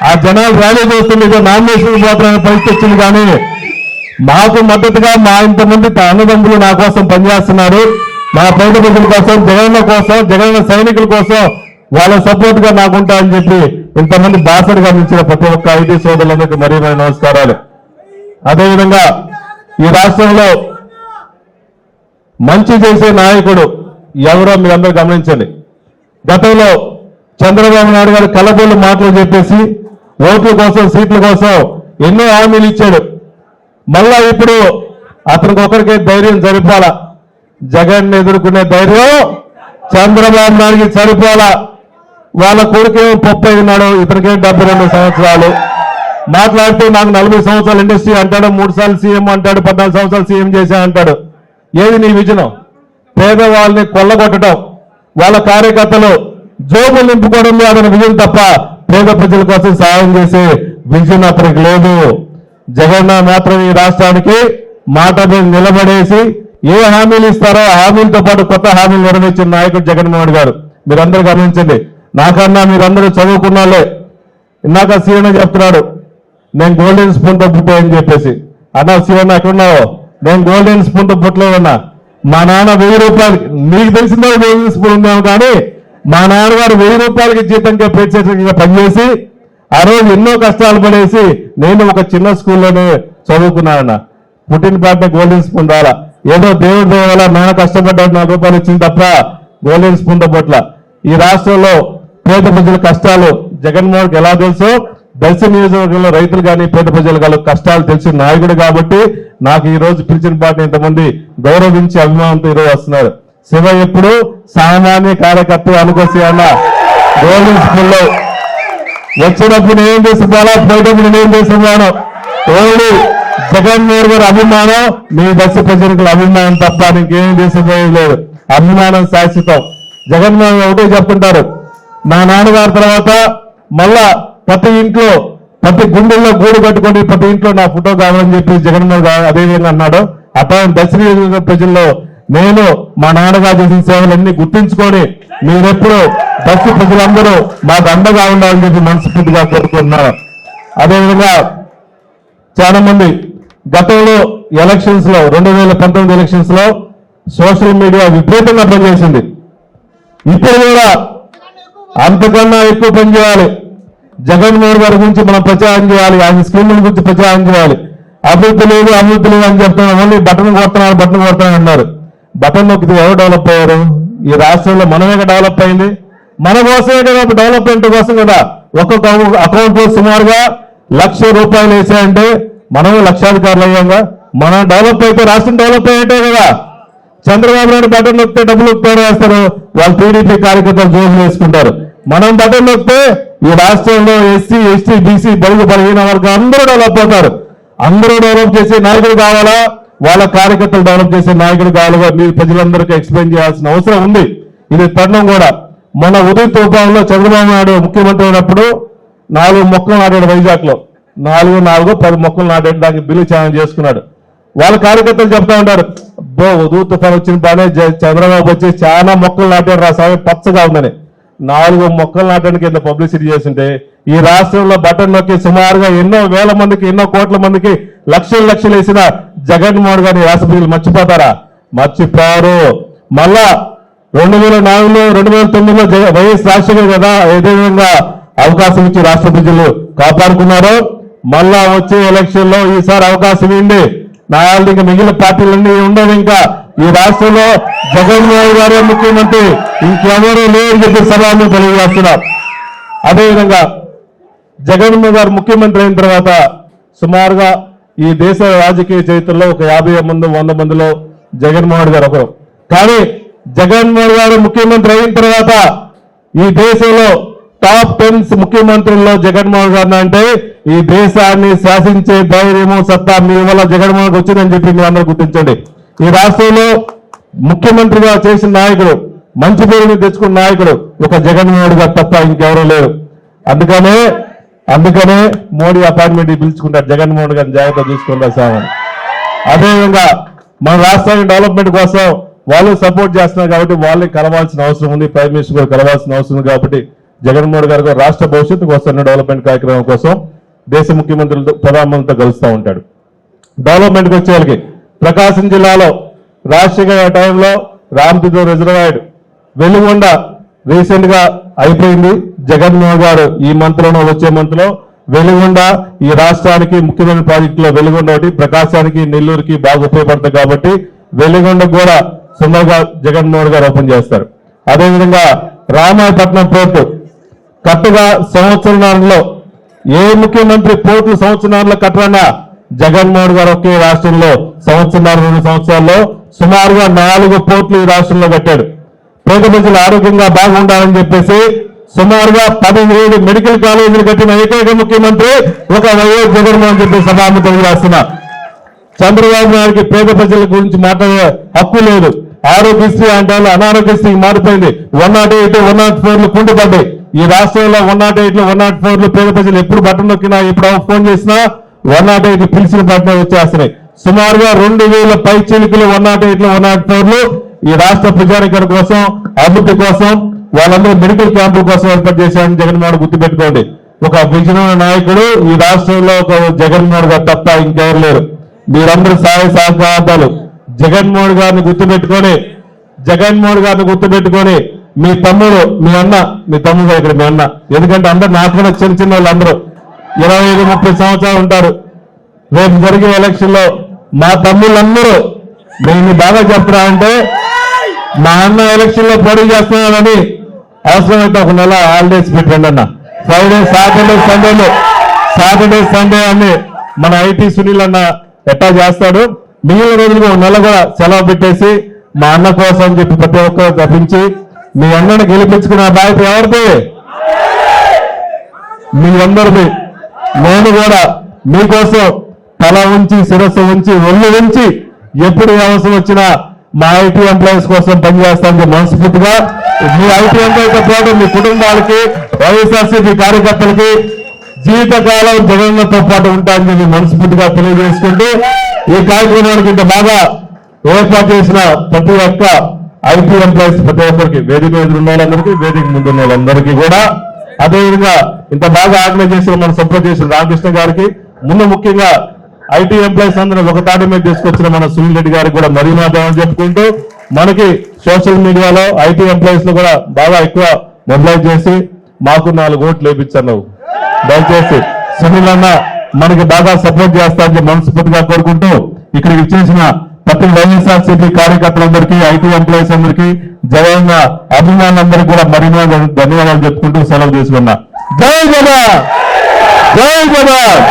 ఆ జనాలు ర్యాలీ చేస్తుంది, నామినేషన్ పోతున్న పరిస్థితి వచ్చింది. కానీ మాకు మద్దతుగా మా ఇంతమంది అన్నదమ్ములు నా కోసం పనిచేస్తున్నారు. మా పేద ప్రజల కోసం, జగన్ కోసం, జగన్ సైనికుల కోసం వాళ్ళ సపోర్ట్ గా నాకుంటా అని చెప్పి ఇంతమంది బాసడిగా నిలిచిన ప్రతి ఒక్క ఐటీ సోదరులందరికీ మరీ నమస్కారాలు. అదేవిధంగా ఈ రాష్ట్రంలో మంచి చేసే నాయకుడు ఎవరో మీరందరూ గమనించండి. గతంలో చంద్రబాబు నాయుడు గారు కలబోళ్ళు మాటలు చెప్పేసి ఓట్ల కోసం, సీట్ల కోసం ఎన్నో హామీలు ఇచ్చాడు. మళ్ళా ఇప్పుడు అతనికి ఒకరికే ధైర్యం సరిపోలా. జగన్ ఎదుర్కొనే ధైర్యం చంద్రబాబు నాయుడికి సరిపోలా. వాళ్ళ కొడుకేమో 30 ఉన్నాడు, ఇతనికేం 72 సంవత్సరాలు. మాట్లాడితే నాకు 40 సంవత్సరాలు ఇండస్ట్రీ అంటాడు, 3 సార్లు సీఎం అంటాడు, 14 సంవత్సరాలు సీఎం చేశా అంటాడు. ఏది నీ విజనం? పేదవాళ్ళని కొల్లగొట్టడం, వాళ్ళ కార్యకర్తలు జోబులు నింపుకోవడం అతని విజయం తప్ప పేద ప్రజల కోసం సహాయం చేసే విజన్ అతనికి లేదు. జగన్ మాత్రం ఈ రాష్ట్రానికి మాట మీద నిలబడేసి ఏ హామీలు ఇస్తారో ఆ హామీలతో పాటు కొత్త హామీలు నెరవేర్చిన నాయకుడు జగన్మోహన్ గారు. మీరందరూ గమనించండి. నాకన్నా మీరందరూ చదువుకున్నాలే. ఇందాక సీఎం చెప్తున్నాడు నేను గోల్డెన్ స్పూన్ తో పుట్టాయని చెప్పేసి. అన్నా సీఎం ఎక్కడున్నావో? నేను గోల్డెన్ స్పూన్ తో పుట్టలేదన్నా. మా నాన్న 1000 రూపాయలు, నీకు తెలిసిందో గోల్డెన్ స్పూన్ ఉందేమో కానీ మా నాన్నగారు 1000 రూపాయలకి జీతంగా ప్రత్యేకంగా పనిచేసి ఆ రోజు ఎన్నో కష్టాలు పడేసి నేను ఒక చిన్న స్కూల్లోనే చదువుకున్నానన్న. పుట్టిన పాట గోల్డెన్ స్పూన్ రాలా. ఏదో దేవుడి దయ వల్ల నాన్న కష్టపడ్డాడు 4 రూపాయలు వచ్చింది తప్ప గోల్డెన్ స్పూన్ తో పొట్ల. ఈ రాష్ట్రంలో పేద ప్రజల కష్టాలు జగన్మోహన్కి ఎలా తెలుసో దర్శి నియోజకవర్గంలో రైతులు కానీ పేద ప్రజలు కానీ కష్టాలు తెలిసిన నాయకుడు కాబట్టి నాకు ఈ రోజు పిలిచిన పాటని ఇంతమంది గౌరవించి అభిమానంతో ఈరోజు వస్తున్నారు. శివ ఎప్పుడు సామాన్య కార్యకర్త అనుకోసి అన్న గోల్డెన్ స్కూల్ లో వచ్చినప్పుడు నేనేం చేస్తున్నానో పోయేటప్పుడు నేనేం చేస్తున్నాను ఓన్లీ జగన్మోహన్ గారి అభిమానం మీ దర్శి ప్రజలకు అభిమానం తప్ప ఇంకేం చేసిపోయేది లేదు. అభిమానం శాశ్వతం. జగన్మోహన్ ఒకటే చెప్తుంటారు, మా నాన్నగారి తర్వాత మళ్ళా ప్రతి ఇంట్లో ప్రతి గుండెల్లో గూడు కట్టుకొని ప్రతి ఇంట్లో నా ఫోటో కావాలని చెప్పి జగన్మోహన్ గారు అదే విధంగా అన్నాడు. అట్లా దర్శి ప్రజల్లో నేను మా నాన్నగారు చేసిన సేవలన్నీ గుర్తించుకొని మీరెప్పుడు దర్శి ప్రజలందరూ మాకు అండగా ఉండాలని చెప్పి మనస్ఫూర్తిగా కోరుకుంటున్నారు. అదేవిధంగా చాలా మంది గతంలో ఎలక్షన్స్ లో 2019 ఎలక్షన్స్ లో సోషల్ మీడియా విపరీతంగా పనిచేసింది. ఇప్పుడు కూడా అంతకన్నా ఎక్కువ పనిచేయాలి. జగన్మోహన్ గారి గురించి మనం ప్రచారం చేయాలి, ఆయన స్కీముల గురించి ప్రచారం చేయాలి. అభివృద్ధి లేదు అభివృద్ధి లేదు అని చెప్తున్నాం. ఓన్లీ బటన్ కొడుతున్నారు అన్నారు. బటన్ నొక్కితే ఎవరు డెవలప్ అయ్యారు? ఈ రాష్ట్రంలో మనమే డెవలప్ అయింది. మన కోసమే కదా, డెవలప్మెంట్ కోసం కదా. ఒక్కొక్క అకౌంట్ లో సుమారుగా ₹1,00,000 వేసాయంటే మనమే లక్షాధికారులు అయ్యాంగా. మనం డెవలప్ అయితే రాష్ట్రం డెవలప్ అయ్యేటే కదా. చంద్రబాబు నాయుడు బటన్ నొక్కితే డబ్బులు వేస్తారు, వాళ్ళు టీడీపీ కార్యకర్తలు జోలు వేసుకుంటారు. మనం బటన్ నొక్కితే ఈ రాష్ట్రంలో ఎస్సీ ఎస్టీ బీసీ బడుగు బలహీన వర్గం అందరూ డెవలప్ అవుతారు. అందరూ డెవలప్ చేసే నాయకుడు కావాలా, వాళ్ళ కార్యకర్తలు డెవలప్ చేసే నాయకుడు కావాలా మీరు ప్రజలందరికీ ఎక్స్ప్లెయిన్ చేయాల్సిన అవసరం ఉంది. ఇది తరుణం కూడా. మన ఉదయ తుఫాన్లో చంద్రబాబు నాయుడు ముఖ్యమంత్రి అయినప్పుడు 4 మొక్కలు నాటాడు వైజాగ్ లో. 10 మొక్కలు నాటడానికి బిల్లు ఛాలెంజ్ చేసుకున్నాడు. వాళ్ళ కార్యకర్తలు చెప్తా ఉంటారు, ఉదయ తుఫాన్ వచ్చిన బానే చంద్రబాబు వచ్చి చాలా మొక్కలు నాటాడు రా సాగు పచ్చగా ఉందని. 4 మొక్కలు నాటడానికి ఎంత పబ్లిసిటీ చేస్తుంటే ఈ రాష్ట్రంలో బటన్ నొక్కి సుమారుగా ఎన్నో వేల మందికి ఎన్నో కోట్ల మందికి లక్షలు వేసిన జగన్మోహన్ గారిని రాష్ట్ర ప్రజలు మర్చిపోతారా? మర్చిపోరు. మళ్ళా 2004లో 2009లో వైఎస్ రాజశేఖర్ కదా ఏదే విధంగా అవకాశం ఇచ్చి రాష్ట్ర ప్రజలు కాపాడుకున్నారో మళ్ళా వచ్చే ఎలక్షన్ లో ఈసారి అవకాశం ఇవ్వండి. నాలుగు ఇంకా మిగిలిన పార్టీలన్నీ ఉండవు. ఇంకా ఈ రాష్ట్రంలో జగన్మోహన్ గారే ముఖ్యమంత్రి, ఇంకెవరూ లేరు చెప్పి సభను తెలియజేస్తున్నారు. అదేవిధంగా జగన్మోహన్ గారు ముఖ్యమంత్రి అయిన తర్వాత సుమారుగా ఈ దేశ రాజకీయ చరిత్రలో ఒక 50 మంది 100 మందిలో జగన్మోహన్ గారు ఒకరు. కానీ జగన్మోహన్ గారు ముఖ్యమంత్రి అయిన తర్వాత ఈ దేశంలో టాప్ 10 ముఖ్యమంత్రుల్లో జగన్మోహన్ గారిని అంటే ఈ దేశాన్ని శాసించే ధైర్యము సత్తా మీ వల్ల జగన్మోహన్ వచ్చిందని చెప్పి మీరు అందరూ గుర్తించండి. ఈ రాష్ట్రంలో ముఖ్యమంత్రిగా చేసిన నాయకుడు, మంచి పేరుని తెచ్చుకున్న నాయకుడు ఒక జగన్మోహన్ గారు తప్ప ఇంకెవరూ లేరు. అందుకనే మోడీ అపాయింట్మెంట్ పిలుచుకుంటారు జగన్మోహన్ గారిని జాగ్రత్త చూసుకుంటారు సార్. అదేవిధంగా మన రాష్ట్రానికి డెవలప్మెంట్ కోసం వాళ్ళు సపోర్ట్ చేస్తున్నారు కాబట్టి వాళ్ళని కలవాల్సిన అవసరం ఉంది. ప్రైమ్ మినిస్టర్ గారు కలవాల్సిన అవసరం ఉంది కాబట్టి జగన్మోహన్ గారు రాష్ట్ర భవిష్యత్తు కోసం డెవలప్మెంట్ కార్యక్రమం కోసం దేశ ముఖ్యమంత్రులతో ప్రధానమంత్రితో కలుస్తూ ఉంటాడు. డెవలప్మెంట్కి వచ్చే వాళ్ళకి ప్రకాశం జిల్లాలో రాజశేఖర టైంలో రామతీర్థం రిజర్వాయర్ వెలుగొండ రీసెంట్ గా అయిపోయింది. జగన్మోహన్ గారు ఈ మంత్లో వచ్చే మంత్లో వెలుగొండ ఈ రాష్ట్రానికి ముఖ్యమైన ప్రాజెక్టులో వెలుగొండ ఒకటి ప్రకాశానికి నెల్లూరుకి బాగా ఉపయోగపడుతుంది కాబట్టి వెలుగొండకు కూడా సుమారుగా జగన్మోహన్ గారు ఓపెన్ చేస్తారు. అదేవిధంగా రామాయపట్నం పోర్టు కరెక్ట్గా సంవత్సరంలో ఏ ముఖ్యమంత్రి పోర్టు సంవత్సరంలో కట్టరన్నా జగన్మోహన్ గారు ఒకే రాష్ట్రంలో 1.5 సంవత్సరాల్లో సుమారుగా 4 పోర్టులు ఈ రాష్ట్రంలో కట్టాడు. పేద ప్రజలు ఆరోగ్యంగా బాగుండాలని చెప్పేసి సుమారుగా 17 మెడికల్ కాలేజీలు కట్టిన ఏకైక ముఖ్యమంత్రి ఒక వైఎస్ జగన్మోహన్ చెప్పి సభాముఖం రాస్తున్నా. చంద్రబాబు నాయుడికి పేద ప్రజల గురించి మాట్లాడే హక్కు లేదు. ఆరోగ్యశ్రీ అంటే అనారోగ్యశ్రీ మారిపోయింది. 108, 104 కుంటుపడ్డాయి. ఈ రాష్ట్రంలో 108, 104 పేద ప్రజలు ఎప్పుడు బట్టలు నొక్కినా, ఎప్పుడు ఫోన్ చేసినా 108 పిలిచిన బట్టలు వచ్చేస్తున్నాయి. సుమారుగా 2000 పై చిలుకలు 108, 104 ఈ రాష్ట్ర ప్రజానికరణ కోసం, అభివృద్ధి కోసం, వాళ్ళందరూ మెడికల్ క్యాంపుల కోసం ఏర్పాటు చేశారని జగన్మోహన్ గుర్తుపెట్టుకోండి. ఒక విజయనగర నాయకుడు ఈ రాష్ట్రంలో ఒక జగన్మోహన్ గారు తప్ప ఇంకెవరు లేరు. మీరందరూ సహాయ సహకారాలు జగన్మోహన్ గారిని గుర్తుపెట్టుకొని మీ తమ్ముడు, మీ అన్న, మీ తమ్ముడు ఇక్కడ మీ అన్న, ఎందుకంటే అందరు నాకున్న చిన్న వాళ్ళందరూ 25-30 సంవత్సరాలు ఉంటారు. రేపు జరిగే ఎలక్షన్ లో మా తమ్ముళ్ళందరూ నేను బాగా చెప్తున్నానంటే మా అన్న ఎలక్షన్ లో పోటీ చేస్తున్నానని అవసరమైతే ఒక నెల హాలిడేస్ పెట్టండి అన్న. ఫ్రైడే, సాటర్డే, సండే అని మన ఐటీ సునీల్ అన్న ఎట్టా చేస్తాడు. మిగిలిన రోజులు ఒక నెల కూడా సెలవు పెట్టేసి మా అన్న కోసం అని చెప్పి ప్రతి ఒక్కరు తప్పించి మీ అన్నను గెలిపించుకున్న బాధ్యత ఎవరిది? మీ అందరిది. నేను కూడా మీకోసం తల ఉంచి, శిరస్సు ఉంచి, ఒళ్ళు ఉంచి ఎప్పుడు అవసరం వచ్చినా మా ఐటీ ఎంప్లాయీస్ కోసం పనిచేస్తానని మనస్ఫూర్తిగా మీ ఐటీ ఎంప్లాయీతో పాటు మీ కుటుంబాలకి, వైఎస్ఆర్సీపీ కార్యకర్తలకి జీవితకాలం జగన్తో పాటు ఉంటానని మీ మనస్ఫూర్తిగా తెలియజేసుకుంటూ ఈ కార్యక్రమానికి ఇంత బాగా ఏర్పాటు చేసిన ప్రతి ఒక్క ఐటీ ఎంప్లాయీస్ ప్రతి ఒక్కరికి, వేదిక మీద ఉన్న వాళ్ళందరికీ, వేదిక ముందు ఉన్న వాళ్ళందరికీ కూడా, అదేవిధంగా ఇంత బాగా ఆర్గనైజ్ చేసిన మన సపోర్ట్ చేసిన రామకృష్ణ గారికి, ముందు ముఖ్యంగా ఐటీ ఎంప్లాయీస్ అందరూ ఒక తాటి మీద తీసుకొచ్చిన మన సునీల్ రెడ్డి గారికి కూడా మరీ మాత్రం చెప్పుకుంటూ, మనకి సోషల్ మీడియాలో ఐటీ ఎంప్లాయీస్ లో కూడా బాగా ఎక్కువ మొబిలైజ్ చేసి మాకు 4 ఓట్లు వేయించారు. నువ్వు దయచేసి సునీల్ అన్న మనకి బాగా సపోర్ట్ చేస్తారని మనస్ఫూర్తిగా కోరుకుంటూ, ఇక్కడికి ఇచ్చేసిన ప్రతి వైఎస్ఆర్సీపీ కార్యకర్తలందరికీ, ఐటీ ఎంప్లాయీస్ అందరికీ, జగన్ అభిమానులందరికీ కూడా మరీ ధన్యవాదాలు చెప్పుకుంటూ సెలవు తీసుకున్నా. జై జగన్, జై జగన్.